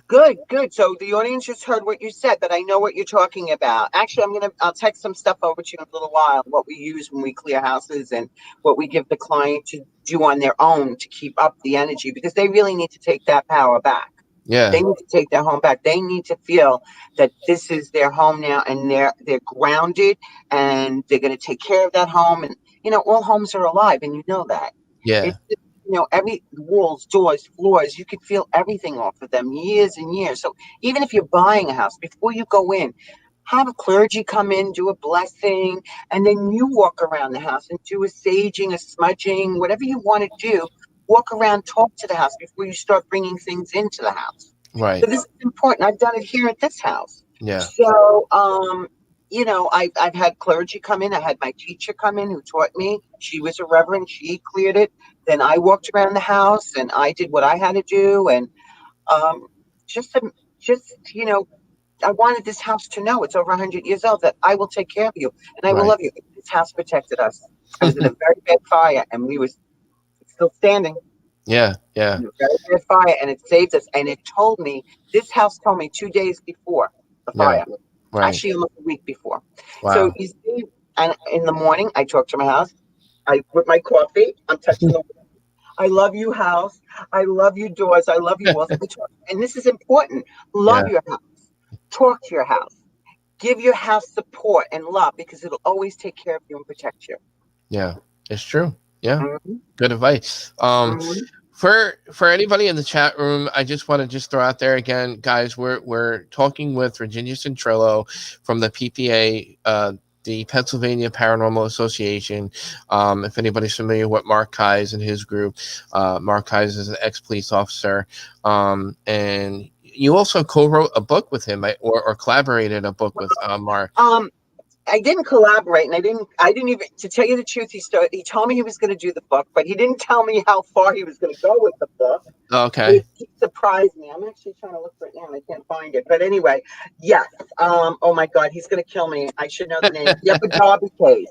S3: Good, good. So the audience just heard what you said, but I know what you're talking about. Actually, I'll text some stuff over to you in a little while, what we use when we clear houses and what we give the client to do on their own to keep up the energy, because they really need to take that power back.
S1: Yeah.
S3: They need to take their home back. They need to feel that this is their home now, and they're grounded, and they're going to take care of that home. And all homes are alive, and you know that.
S1: Yeah.
S3: It's every walls, doors, floors. You can feel everything off of them years and years. So even if you're buying a house, before you go in, have a clergy come in, do a blessing, and then you walk around the house and do a saging, a smudging, whatever you want to do. Walk around, talk to the house before you start bringing things into the house. So
S1: Right.
S3: this is important. I've done it here at this house.
S1: Yeah.
S3: So, I've had clergy come in. I had my teacher come in who taught me. She was a reverend. She cleared it. Then I walked around the house and I did what I had to do. And um, just, to, I wanted this house to know it's over 100 years old, that I will take care of you and I will
S1: Right.
S3: love you. This house protected us. I was in a very bad fire, and we was still standing.
S1: Yeah. Yeah.
S3: Very bad fire, and it saved us. And this house told me 2 days before the
S1: Yeah.
S3: fire,
S1: Right.
S3: actually almost a week before. So
S1: Wow.
S3: you see, and in the morning, I talk to my house. I with my coffee, I'm touching the. I love you, house. I love you, doors. I love you, walls. And this is important.
S1: Yeah.
S3: Love your house. Talk to your house. Give your house support and love, because it'll always take care of you and protect you.
S1: Yeah. It's true. Yeah.
S3: Mm-hmm.
S1: Good advice.
S3: Mm-hmm.
S1: For anybody in the chat room, I just want to just throw out there again, guys. We're talking with Virginia Centrillo from the PPA, the Pennsylvania Paranormal Association. If anybody's familiar with Mark Keyes and his group, Mark Keyes is an ex-police officer, and you also co-wrote a book with him, or collaborated a book with Mark.
S3: I didn't collaborate, and I didn't even, to tell you the truth, he told me he was going to do the book, but he didn't tell me how far he was going to go with the book.
S1: Okay.
S3: He surprised me. I'm actually trying to look for it now, and I can't find it. But anyway, yes. Oh my God, he's going to kill me. I should know the name. The Upper Darby case.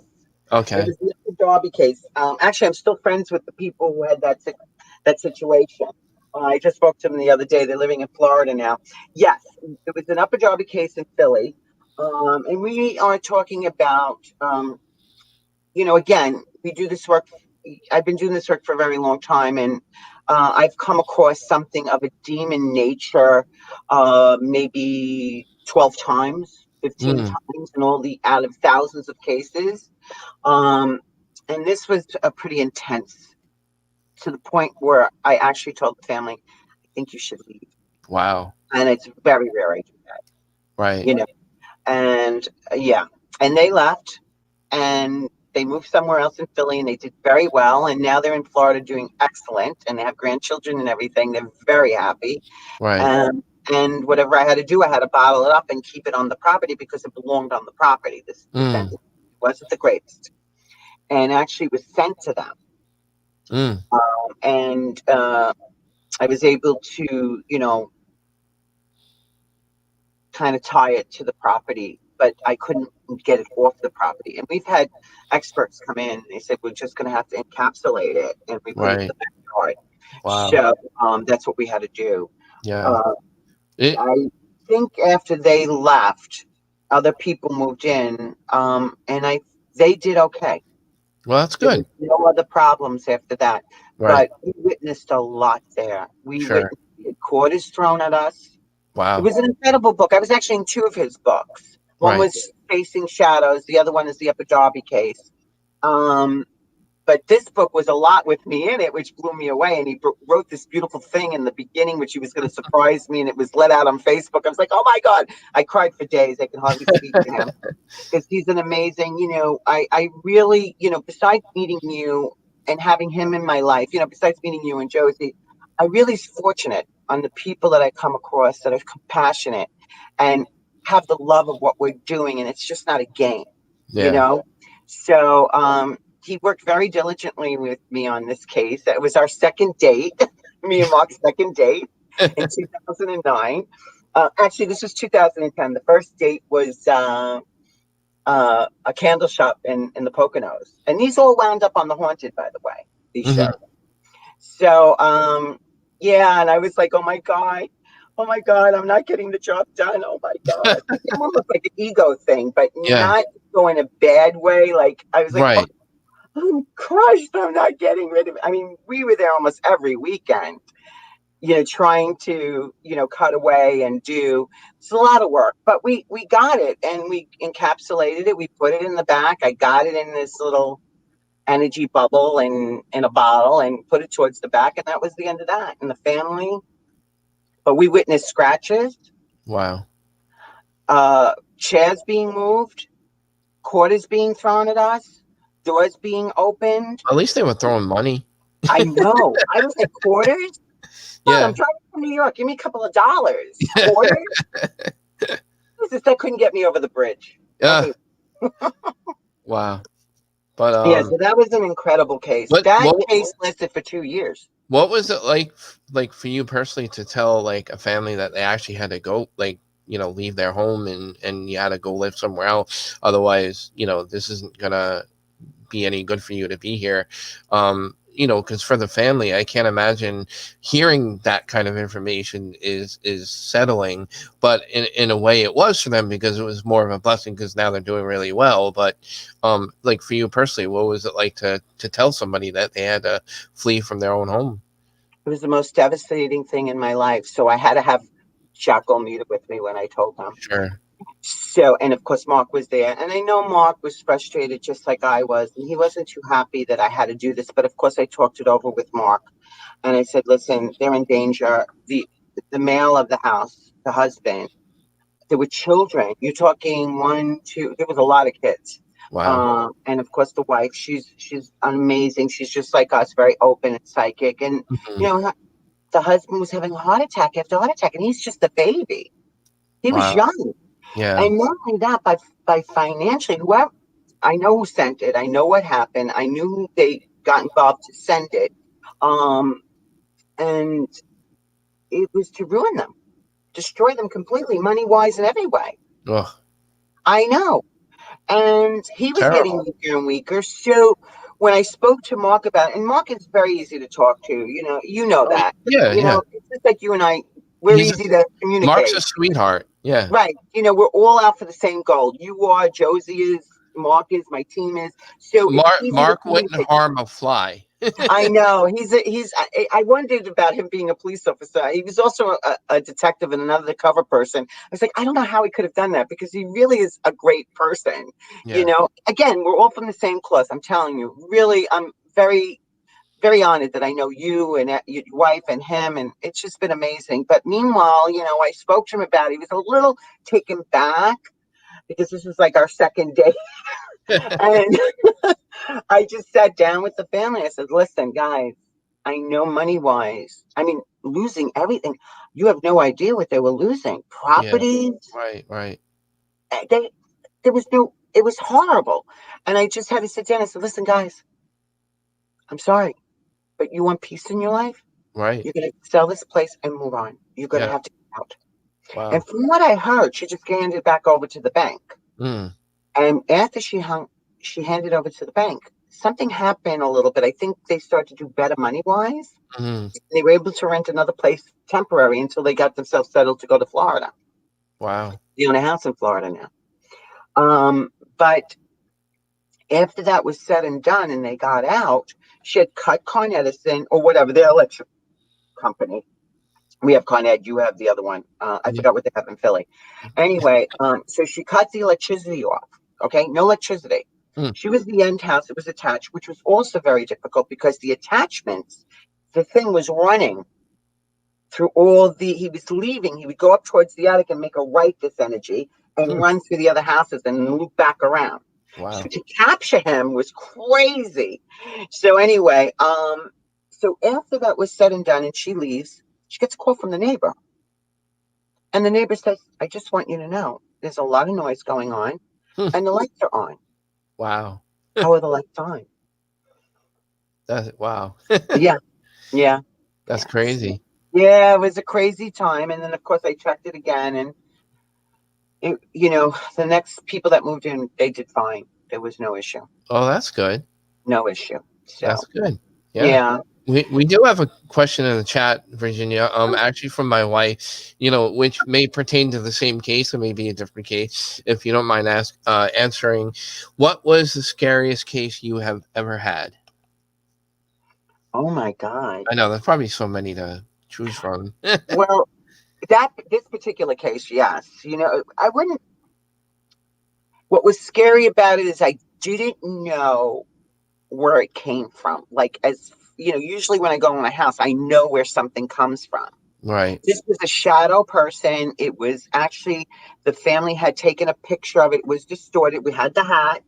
S1: Okay.
S3: It was the Upper Darby case. Actually, I'm still friends with the people who had that situation. I just spoke to them the other day. They're living in Florida now. Yes, it was an Upper Darby case in Philly. And we are talking about, again, we do this work. I've been doing this work for a very long time, and I've come across something of a demon nature, maybe 12 times, 15 times, and out of thousands of cases. And this was a pretty intense, to the point where I actually told the family, think you should leave.
S1: Wow.
S3: And it's very rare I do that,
S1: Right.
S3: you know. And and they left, and they moved somewhere else in Philly, and they did very well. And now they're in Florida doing excellent, and they have grandchildren and everything. They're very happy.
S1: Right.
S3: And whatever I had to do, I had to bottle it up and keep it on the property because it belonged on the property. This entity wasn't the greatest, and actually was sent to them. And I was able to, kind of tie it to the property, but I couldn't get it off the property. And we've had experts come in, and they said, we're just going to have to encapsulate it, and we put it in the backyard.
S1: Wow.
S3: So that's what we had to do.
S1: Yeah.
S3: I think after they left, other people moved in, and they did okay.
S1: Well, that's good.
S3: No other problems after that.
S1: Right.
S3: But we witnessed a lot there. We witnessed quarters thrown at us.
S1: Wow.
S3: It was an incredible book. I was actually in two of his books. One was Facing Shadows. The other one is the Upper Darby case. But this book was a lot with me in it, which blew me away. And he wrote this beautiful thing in the beginning, which he was going to surprise me. And it was let out on Facebook. I was like, oh, my God. I cried for days. I can hardly speak to him because he's an amazing, I really, besides meeting you and having him in my life, besides meeting you and Josie, I really is fortunate on the people that I come across that are compassionate and have the love of what we're doing. And it's just not a game, So he worked very diligently with me on this case. That was our second date, me and Mark's second date in 2009. Actually, this was 2010. The first date was a candle shop in the Poconos. And these all wound up on The Haunted, by the way, these shows. So, and I was like, oh my God, I'm not getting the job done. Oh my God. It's almost like an ego thing, but not go in a bad way. Like I was like, I'm crushed. I'm not getting rid of it. I mean, we were there almost every weekend, trying to, cut away and do. It's a lot of work, but we got it, and we encapsulated it. We put it in the back. I got it in this little energy bubble and in a bottle and put it towards the back, and that was the end of that. And the family, but we witnessed scratches.
S1: Wow.
S3: Chairs being moved, quarters being thrown at us, doors being opened.
S1: At least they were throwing money.
S3: I know. I was like, quarters? Yeah. I'm driving from New York. Give me a couple of dollars. Quarters? I couldn't get me over the bridge.
S1: Yeah. Wow. But
S3: so that was an incredible case. That case lasted for 2 years.
S1: What was it like for you personally to tell like a family that they actually had to go leave their home and you had to go live somewhere else? Otherwise, this isn't gonna be any good for you to be here. Because for the family, I can't imagine hearing that kind of information is settling, but in a way it was for them because it was more of a blessing because now they're doing really well. But like for you personally, what was it like to tell somebody that they had to flee from their own home?
S3: It was the most devastating thing in my life. So I had to have Jocko muted with me when I told them.
S1: Sure.
S3: So, and of course, Mark was there. And I know Mark was frustrated just like I was. And he wasn't too happy that I had to do this. But of course, I talked it over with Mark. And I said, listen, they're in danger. The male of the house, the husband, there were children. You're talking 1, 2, there was a lot of kids.
S1: Wow.
S3: And of course, the wife, she's amazing. She's just like us, very open and psychic. And, the husband was having a heart attack after heart attack. And he's just a baby. He was young.
S1: Yeah.
S3: And not only that, by financially, whoever, I know who sent it. I know what happened. I knew they got involved to send it. And it was to ruin them, destroy them completely, money-wise and every way.
S1: Ugh.
S3: I know. And he was getting weaker and weaker. So when I spoke to Mark about it, and Mark is very easy to talk to, you know that.
S1: Yeah,
S3: it's just like you and I, we're easy to communicate.
S1: Mark's a sweetheart. Yeah.
S3: Right. We're all out for the same goal. You are, Josie is, Mark is, my team is. So
S1: Mark wouldn't harm a fly.
S3: I know. I wondered about him being a police officer. He was also a detective and another cover person. I was like, I don't know how he could have done that because he really is a great person. Yeah. Again, we're all from the same cloth. I'm telling you, really, I'm very very honored that I know you and your wife and him, and it's just been amazing. But meanwhile, I spoke to him about it. He was a little taken back because this is like our second day. And I just sat down with the family. I said, listen, guys, I know money wise. I mean, losing everything. You have no idea what they were losing.
S1: Yeah.
S3: Properties.
S1: Right.
S3: There was no, it was horrible. And I just had to sit down and say, listen, guys, I'm sorry, but you want peace in your life?
S1: Right.
S3: You're going to sell this place and move on. You're going to
S1: Yeah.
S3: have to get out.
S1: Wow.
S3: And from what I heard, she just handed it back over to the bank.
S1: Mm.
S3: And after she handed over to the bank. Something happened a little bit. I think they started to do better money wise.
S1: Mm.
S3: They were able to rent another place temporary until they got themselves settled to go to Florida.
S1: Wow.
S3: They own a house in Florida now. But after that was said and done and they got out, she had cut Con Edison or whatever, their electric company. We have Con Ed, you have the other one. I forgot what they have in Philly. Anyway, so she cut the electricity off. Okay, no electricity.
S1: Mm.
S3: She was the end house. It was attached, which was also very difficult because the attachments, the thing was running through he was leaving. He would go up towards the attic and make a right this energy and run through the other houses and loop back around.
S1: Wow.
S3: So to capture him was crazy. So anyway, so after that was said and done and she leaves, she gets a call from the neighbor. And the neighbor says, I just want you to know, there's a lot of noise going on and the lights are on.
S1: Wow.
S3: How are the lights on?
S1: Wow.
S3: Yeah.
S1: That's crazy.
S3: Yeah, it was a crazy time. And then, of course, I checked it again. And, the next people that moved in, they did fine. There was no issue.
S1: Oh, that's good.
S3: No issue. So,
S1: That's good.
S3: Yeah.
S1: We do have a question in the chat, Virginia. Actually from my wife, which may pertain to the same case or maybe a different case. If you don't mind answering, what was the scariest case you have ever had?
S3: Oh my God.
S1: I know there's probably so many to choose from.
S3: Well, this particular case, yes. I wouldn't. What was scary about it is I didn't know where it came from. Like, usually when I go in my house, I know where something comes from.
S1: Right.
S3: This was a shadow person. It was actually, the family had taken a picture of it. It was distorted. We had the hat.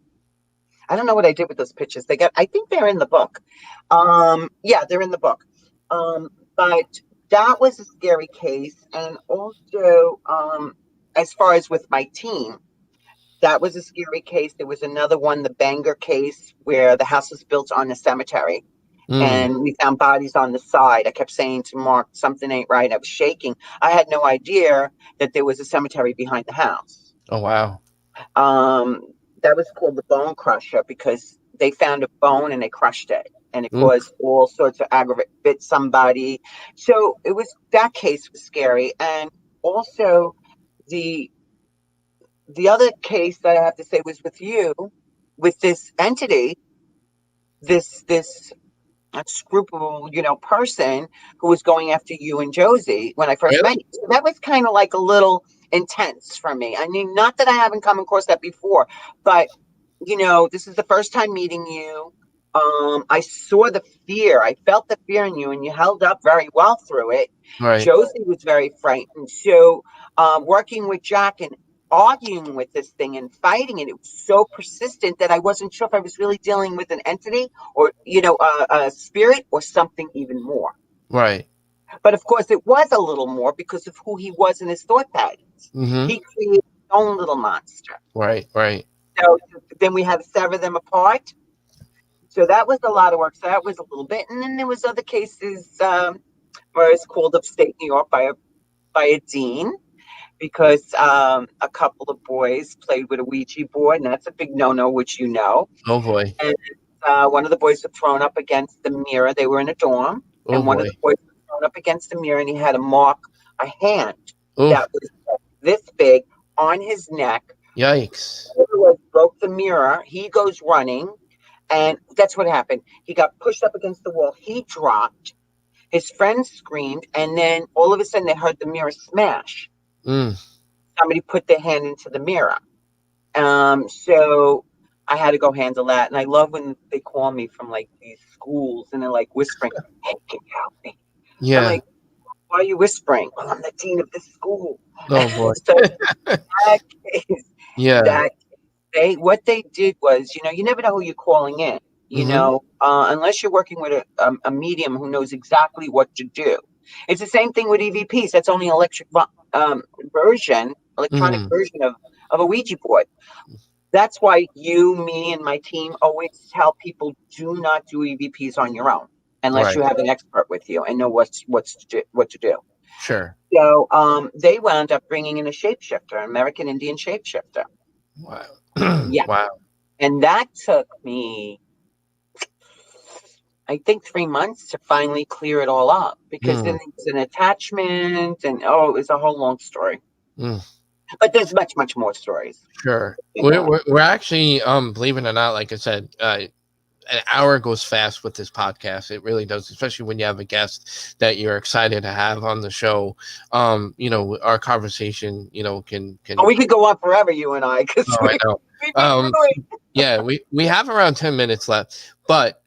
S3: I don't know what I did with those pictures. I think they're in the book. Yeah, they're in the book. But that was a scary case. And also, as far as with my team, that was a scary case. There was another one, the Bangor case, where the house was built on a cemetery. And we found bodies on the side. I kept saying to Mark, something ain't right. I was shaking. I had no idea that there was a cemetery behind the house.
S1: Oh, wow.
S3: That was called the Bone Crusher because they found a bone and they crushed it. And it caused all sorts of aggravate, bit somebody. So that case was scary. And also the other case that I have to say was with you, with this entity, this unscrupulous, person who was going after you and Josie when I first met you. So that was kind of like a little intense for me. I mean, not that I haven't come across that before, but this is the first time meeting you. I saw the fear. I felt the fear in you, and you held up very well through it.
S1: Right.
S3: Josie was very frightened. So working with Jack and arguing with this thing and fighting it was so persistent that I wasn't sure if I was really dealing with an entity or, a spirit or something even more.
S1: Right.
S3: But of course, it was a little more because of who he was and his thought patterns.
S1: Mm-hmm.
S3: He created his own little monster.
S1: Right.
S3: So then we had to sever them apart. So that was a lot of work. So that was a little bit. And then there was other cases where it's called upstate New York by a dean because a couple of boys played with a Ouija board, and that's a big no-no, which you know.
S1: Oh, boy.
S3: And one of the boys was thrown up against the mirror. They were in a dorm.
S1: Oh,
S3: and one
S1: boy.
S3: of the boys was thrown up against the mirror, and he had a hand that was this big on his neck.
S1: Yikes.
S3: Broke the mirror. He goes running, and that's what happened. He got pushed up against the wall. He dropped. His friends screamed, and then all of a sudden they heard the mirror smash. Somebody put their hand into the mirror. So I had to go handle that. And I love when they call me from like these schools and they're like whispering, "Hey, can you help me?" I'm
S1: Yeah.
S3: like, "Why are you whispering?" "Well, I'm the dean of this school."
S1: Oh boy.
S3: So that case,
S1: Yeah.
S3: that what they did was, you never know who you're calling in,
S1: Mm-hmm.
S3: unless you're working with a medium who knows exactly what to do. It's the same thing with EVPs. That's only electronic
S1: Mm-hmm.
S3: version of a Ouija board. That's why you, me, and my team always tell people, do not do EVPs on your own unless
S1: Right.
S3: you have an expert with you and know what to do.
S1: Sure.
S3: So they wound up bringing in a shapeshifter, an American Indian shapeshifter.
S1: Wow.
S3: Yeah.
S1: Wow.
S3: And that took me, I think, 3 months to finally clear it all up, because then
S1: Mm.
S3: it's an attachment, and it was a whole long story.
S1: Mm.
S3: But there's much, much more stories.
S1: Sure.
S3: You
S1: We're,
S3: know.
S1: we're we're actually believe it or not, like I said, an hour goes fast with this podcast. It really does, especially when you have a guest that you're excited to have on the show. Our conversation, can.
S3: Oh, we could go on forever, you and I, because
S1: Oh, I know.
S3: we've been
S1: Um,
S3: really.
S1: yeah, we have around 10 minutes left, but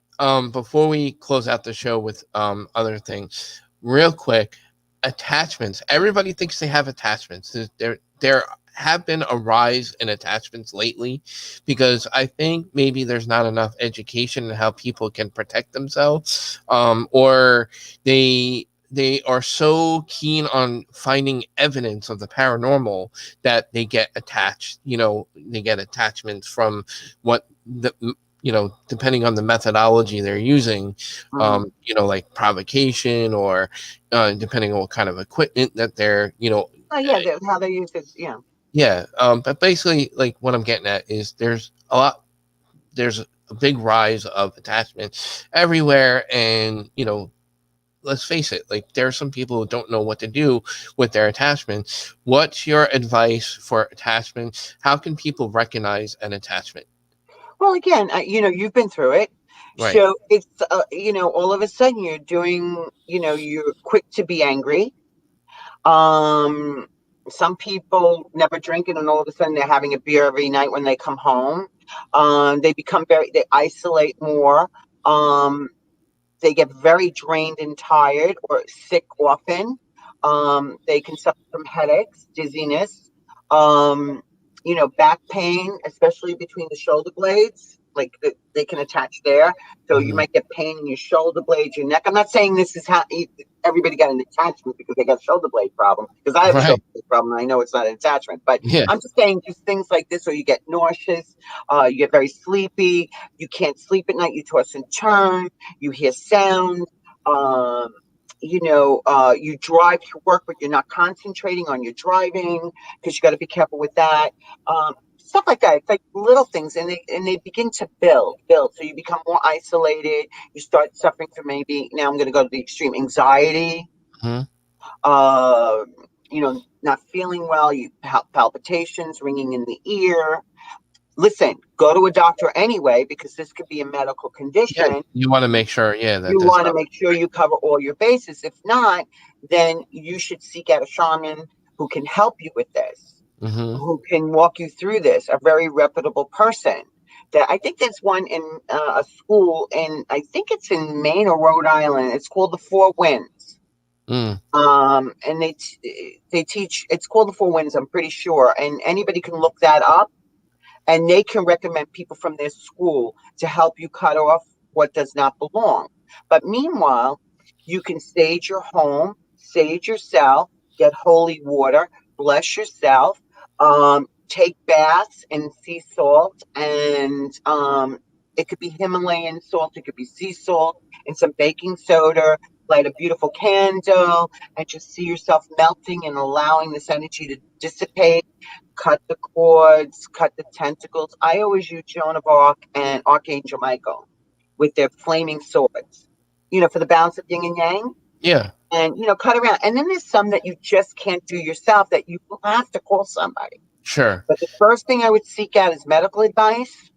S1: before we close out the show with other things, real quick, attachments. Everybody thinks they have attachments. There have been a rise in attachments lately, because I think maybe there's not enough education in how people can protect themselves, or they are so keen on finding evidence of the paranormal that they get attached. They get attachments from what depending on the methodology they're using,
S3: Mhm.
S1: like provocation, or depending on what kind of equipment that they're,
S3: Oh yeah, how they use it. Yeah.
S1: yeah. But basically, like, what I'm getting at is there's a big rise of attachment everywhere. And, let's face it, like, there are some people who don't know what to do with their attachments. What's your advice for attachment? How can people recognize an attachment?
S3: Well, again, you've been through it,
S1: Right.
S3: so it's all of a sudden you're doing, you're quick to be angry. Um, some people never drink it, and all of a sudden they're having a beer every night when they come home. They isolate more. Um, they get very drained and tired or sick often. They can suffer from headaches, dizziness, back pain, especially between the shoulder blades. Like they can attach there. So you
S1: Mm-hmm.
S3: might get pain in your shoulder blades, your neck. I'm not saying this is how everybody got an attachment because they got a shoulder blade problem, because I have a shoulder
S1: Right.
S3: blade problem and I know it's not an attachment. But
S1: Yeah.
S3: I'm just saying just things like this, or you get nauseous, you get very sleepy, you can't sleep at night, you toss and turn, you hear sound. Um, you drive to work, but you're not concentrating on your driving, because you got to be careful with that. Stuff like that. It's like little things, and they begin to build. So you become more isolated. You start suffering from, maybe, now I'm going to go to the extreme, anxiety.
S1: Mm-hmm.
S3: Not feeling well. You palpitations, ringing in the ear. Listen, go to a doctor anyway, because this could be a medical
S1: Yeah.
S3: condition.
S1: You want to make sure, that
S3: You
S1: there's
S3: want to
S1: not.
S3: make sure you cover all your bases. If not, then you should seek out a shaman who can help you with this,
S1: Mm-hmm.
S3: who can walk you through this, a very reputable person. That I think there's one in a school, and I think it's in Maine or Rhode Island. It's called the Four Winds.
S1: Mm.
S3: And they teach. It's called the Four Winds, I'm pretty sure, and anybody can look that up, and they can recommend people from their school to help you cut off what does not belong. But meanwhile, you can sage your home, sage yourself, get holy water, bless yourself, take baths in sea salt, and it could be Himalayan salt, it could be sea salt, and some baking soda. Light a beautiful candle, and just see yourself melting and allowing this energy to dissipate. Cut the cords, cut the tentacles. I always use Joan of Arc and Archangel Michael with their flaming swords, for the balance of yin and yang.
S1: Yeah.
S3: And, cut around. And then there's some that you just can't do yourself, that you will have to call somebody.
S1: Sure.
S3: But the first thing I would seek out is medical advice.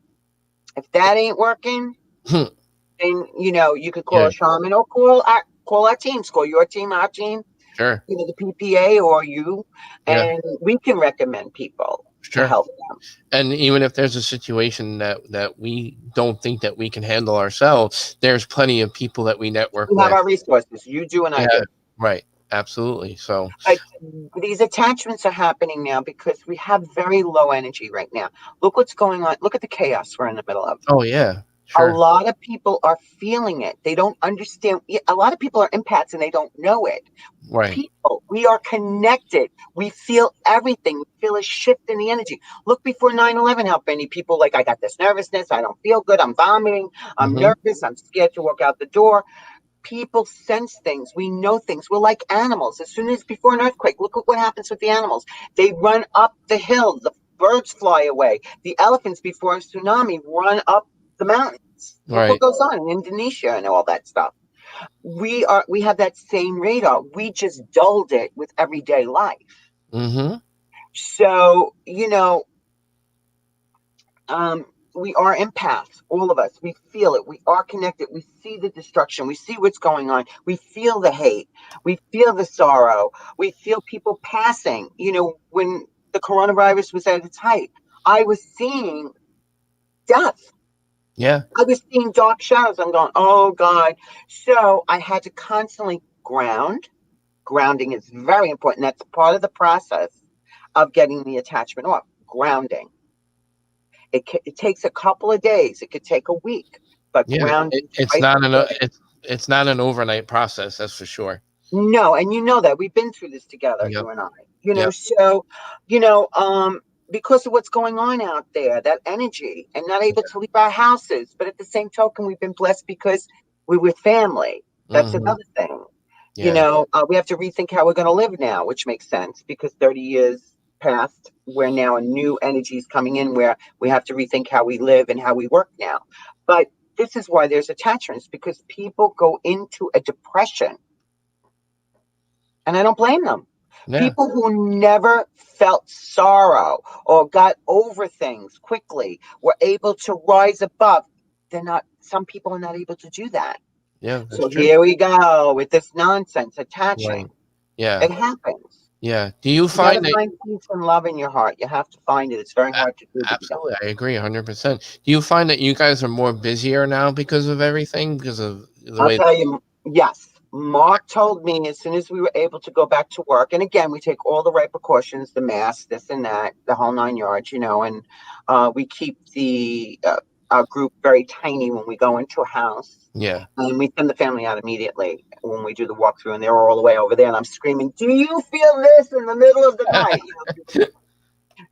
S3: If that ain't working,
S1: Hmm.
S3: then, you could call
S1: Yeah.
S3: a shaman, or call our teams, call your team, our team,
S1: Sure.
S3: the PPA or you,
S1: Yeah.
S3: and we can recommend people. to help them.
S1: And even if there's a situation that we don't think that we can handle ourselves, there's plenty of people that we network
S3: We
S1: with.
S3: have our resources. You do and I do.
S1: Right. Absolutely. So
S3: but these attachments are happening now because we have very low energy right now. Look what's going on. Look at the chaos we're in the middle of.
S1: oh yeah,
S3: A
S1: sure.
S3: lot of people are feeling it. They don't understand. A lot of people are empaths and they don't know it.
S1: Right.
S3: People, we are connected. We feel everything. We feel a shift in the energy. Look before 9/11, how many people I got this nervousness. I don't feel good. I'm vomiting. I'm nervous. I'm scared to walk out the door. People sense things. We know things. We're like animals. As soon as before an earthquake, look at what happens with the animals. They run up the hill. The birds fly away. The elephants before a tsunami run up the mountains. Look what goes on in Indonesia and all that stuff. We have that same radar. We just dulled it with everyday life. So, we are empaths, all of us. We feel it. We are connected. We see the destruction. We see what's going on. We feel the hate. We feel the sorrow. We feel people passing. When the coronavirus was at its height, I was seeing death.
S1: Yeah.
S3: I was seeing dark shadows. I'm going, oh, God. So I had to constantly ground. Grounding is very important. That's part of the process of getting the attachment off. Grounding. It takes a couple of days. It could take a week, but grounding.
S1: It's not an overnight process. That's for sure.
S3: No, and you know that we've been through this together, you and I. So, because of what's going on out there, that energy, and not able to leave our houses, but at the same token, we've been blessed because we're with family. That's another thing. We have to rethink how we're going to live now, which makes sense because 30 years past, where now a new energy is coming in where we have to rethink how we live and how we work now. But this is why there's attachments, because people go into a depression. And I don't blame them. Yeah. People who never felt sorrow or got over things quickly were able to rise above. Some people are not able to do that.
S1: Yeah.
S3: So here we go with this nonsense attaching.
S1: Right. Yeah.
S3: It happens.
S1: Yeah. Do you find that
S3: find peace and love in your heart? You have to find it. It's very hard to do.
S1: Absolutely. I agree 100%. Do you find that you guys are more busier now because of everything? Because of the way?
S3: I'll tell you, yes. Mark told me as soon as we were able to go back to work, and again, we take all the right precautions, the mask, this and that, the whole 9 yards, and we keep our group very tiny when we go into a house.
S1: Yeah.
S3: And we send the family out immediately when we do the walkthrough, and they're all the way over there, and I'm screaming, "Do you feel this?" in the middle of the night.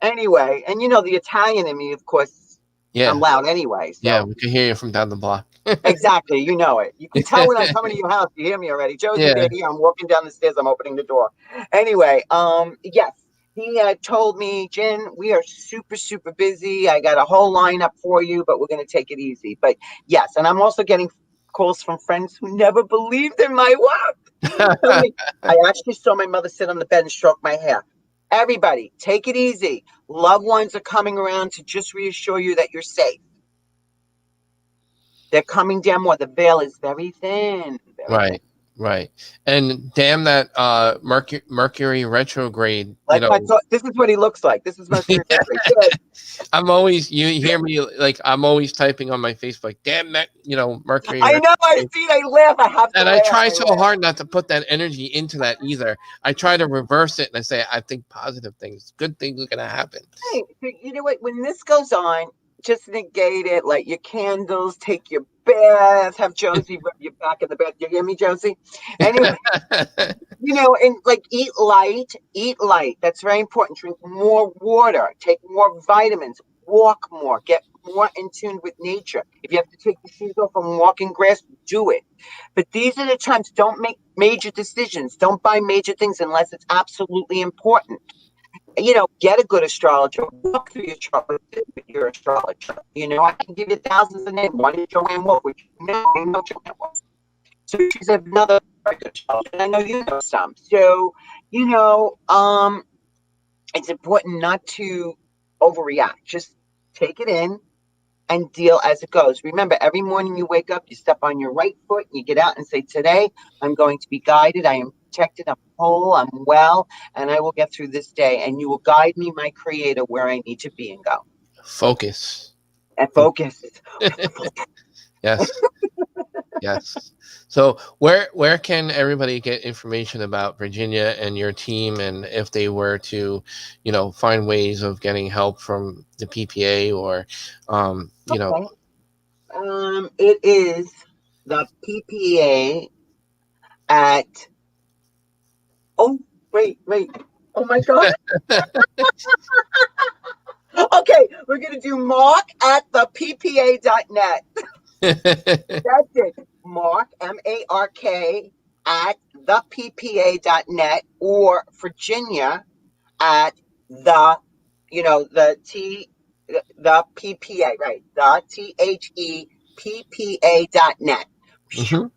S3: Anyway, and the Italian in me, of course, I'm loud anyway. So.
S1: Yeah, we can hear you from down the block.
S3: Exactly, you know it. You can tell when I'm coming to your house. You hear me already. Josie, baby, I'm walking down the stairs. I'm opening the door. Anyway, yes. He told me, Jen, we are super, super busy. I got a whole lineup for you, but we're going to take it easy. But yes, and I'm also getting calls from friends who never believed in my work. I actually saw my mother sit on the bed and stroke my hair. Everybody, take it easy. Loved ones are coming around to just reassure you that you're safe. They're coming down more. The veil is very thin.
S1: Right. And damn that Mercury retrograde.
S3: This is what he looks like. This is Mercury retrograde.
S1: You hear me, I'm always typing on my Facebook, damn that, Mercury.
S3: I know, I see, I laugh. I have to
S1: and
S3: laugh.
S1: I try so hard not to put that energy into that either. I try to reverse it and I say, I think positive things, good things are going to happen.
S3: Hey, you know what? When this goes on, just negate it, light your candles, take your bath, have Josie rub your back in the bath. You hear me, Josie? Anyway, and eat light. That's very important. Drink more water, take more vitamins, walk more, get more in tune with nature. If you have to take your shoes off and walk in grass, do it. But these are the times, don't make major decisions. Don't buy major things unless it's absolutely important. Get a good astrologer, walk through your chart with your astrologer. I can give you thousands of names. One is Joanne Wolf, which you know Joanne Wolf. So she's another very good astrologer, and I know you know some. So, it's important not to overreact. Just take it in and deal as it goes. Remember, every morning you wake up, you step on your right foot, and you get out and say, today, I'm going to be guided. I am protected, I'm whole, I'm well, and I will get through this day. And you will guide me, my Creator, where I need to be and go.
S1: Focus.
S3: And focus.
S1: Yes. Yes. So where can everybody get information about Virginia and your team, and if they were to, find ways of getting help from the PPA or,
S3: It is the PPA at. Oh, wait. Oh my God. Okay, we're gonna do Mark at the PPA.net. That's it. Mark, MARK, at the PPA.net, or Virginia at the PPA, right? The THEPPA.net.
S1: Mm-hmm.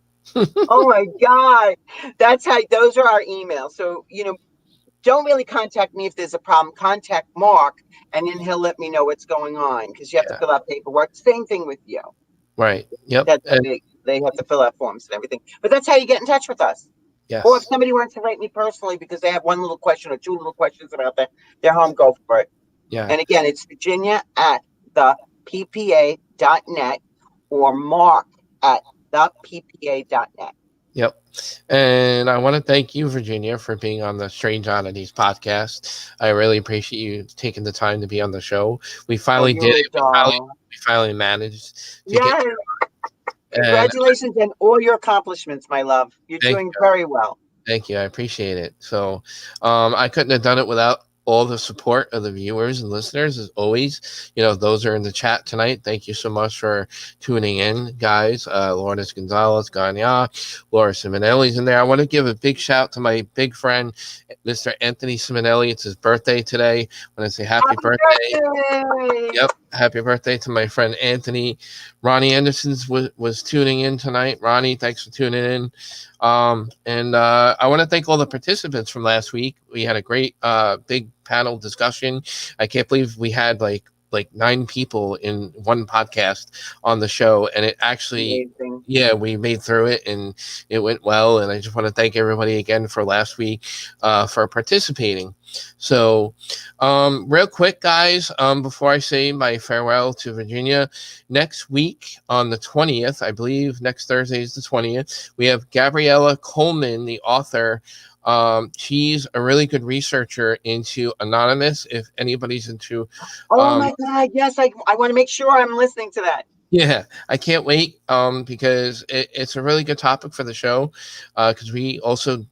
S3: Oh my God. Those are our emails. So, don't really contact me if there's a problem. Contact Mark, and then he'll let me know what's going on, because you have to fill out paperwork. Same thing with you.
S1: Right. Yep.
S3: They have to fill out forms and everything. But that's how you get in touch with us.
S1: Yes.
S3: Or if somebody wants to write me personally because they have one little question or two little questions about their home, go for it.
S1: Yeah.
S3: And again, it's Virginia at the PPA.net or Mark at the PPA.net.
S1: Yep. And I want to thank you, Virginia, for being on the Strange Oddities podcast. I really appreciate you taking the time to be on the show. We finally did it. We finally managed to get.
S3: Congratulations and all your accomplishments, my love. You're doing very well.
S1: Thank you. I appreciate it. So I couldn't have done it without all the support of the viewers and listeners, as always. Those are in the chat tonight. Thank you so much for tuning in, guys. Lourdes Gonzalez, Ganya, Laura Simonelli's in there. I want to give a big shout to my big friend, Mr. Anthony Simonelli. It's his birthday today. I want to say happy birthday. Yep. Happy birthday to my friend Anthony. Ronnie Anderson was tuning in tonight. Ronnie, thanks for tuning in. And I want to thank all the participants from last week. We had a great big panel discussion. I can't believe we had like 9 people in one podcast on the show, and it actually, we made through it and it went well. And I just want to thank everybody again for last week for participating. So real quick, guys, before I say my farewell to Virginia, next week on the 20th, I believe next Thursday is the 20th, we have Gabriella Coleman, the author. She's a really good researcher into Anonymous. If anybody's into,
S3: my God, yes, I want to make sure I'm listening to that.
S1: Yeah, I can't wait because it's a really good topic for the show because we also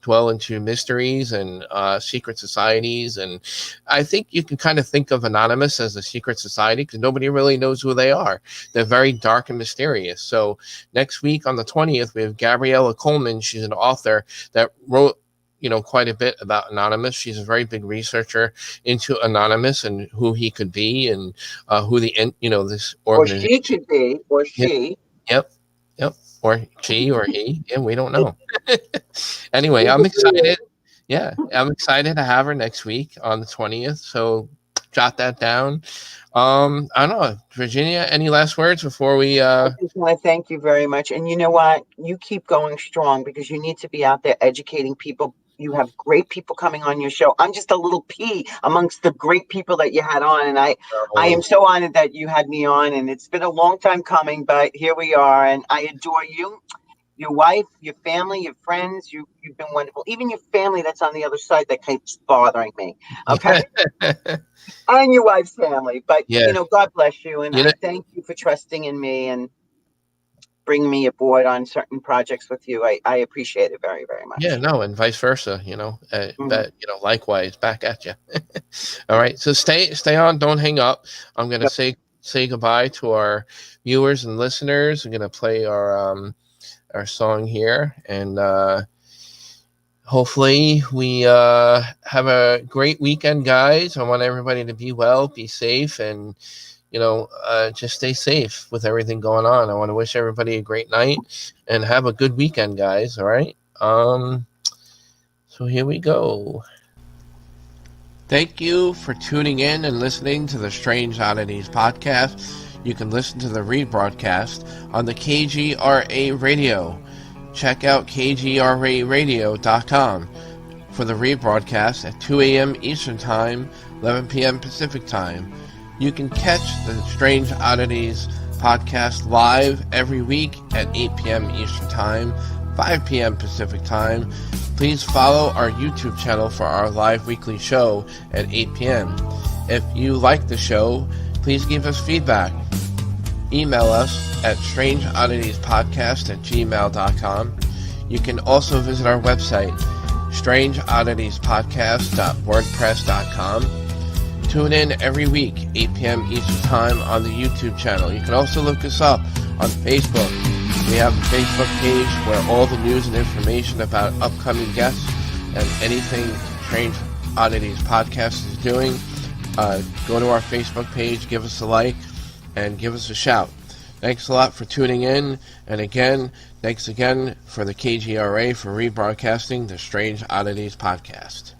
S1: dwell into mysteries and secret societies. And I think you can kind of think of Anonymous as a secret society because nobody really knows who they are. They're very dark and mysterious. So next week on the 20th, we have Gabriella Coleman. She's an author that wrote quite a bit about Anonymous. She's a very big researcher into Anonymous and who he could be and who this organization. Or she could be, or she. Yep. Or she or he. Yeah, we don't know. Anyway, I'm excited. Yeah, I'm excited to have her next week on the 20th. So jot that down. I don't know, Virginia, any last words before we I
S3: just want to thank you very much. And you know what? You keep going strong because you need to be out there educating people. You have great people coming on your show. I'm just a little pea amongst the great people that you had on. And I am so honored that you had me on. And it's been a long time coming, but here we are. And I adore you, your wife, your family, your friends. You've been wonderful. Even your family that's on the other side that keeps bothering me. Okay. And your wife's family. But, God bless you. And I thank you for trusting in me and bring me aboard on certain projects with you. I appreciate it very, very much.
S1: Yeah, no, and vice versa, likewise back at you. All right. So stay on. Don't hang up. I'm going to say goodbye to our viewers and listeners. I'm going to play our song here, and hopefully we have a great weekend, guys. I want everybody to be well, be safe, and just stay safe with everything going on. I want to wish everybody a great night and have a good weekend, guys. All right. So here we go. Thank you for tuning in and listening to the Strange Oddities podcast. You can listen to the rebroadcast on the KGRA radio. check out kgraradio.com for the rebroadcast at 2 a.m. Eastern Time, 11 p.m. Pacific Time. You can catch the Strange Oddities podcast live every week at 8 p.m. Eastern Time, 5 p.m. Pacific Time. Please follow our YouTube channel for our live weekly show at 8 p.m. If you like the show, please give us feedback. Email us at strangeodditiespodcast@gmail.com. You can also visit our website, strangeodditiespodcast.wordpress.com. Tune in every week, 8 p.m. Eastern Time on the YouTube channel. You can also look us up on Facebook. We have a Facebook page where all the news and information about upcoming guests and anything Strange Oddities Podcast is doing. Go to our Facebook page, give us a like, and give us a shout. Thanks a lot for tuning in. And again, thanks again for the KGRA for rebroadcasting the Strange Oddities Podcast.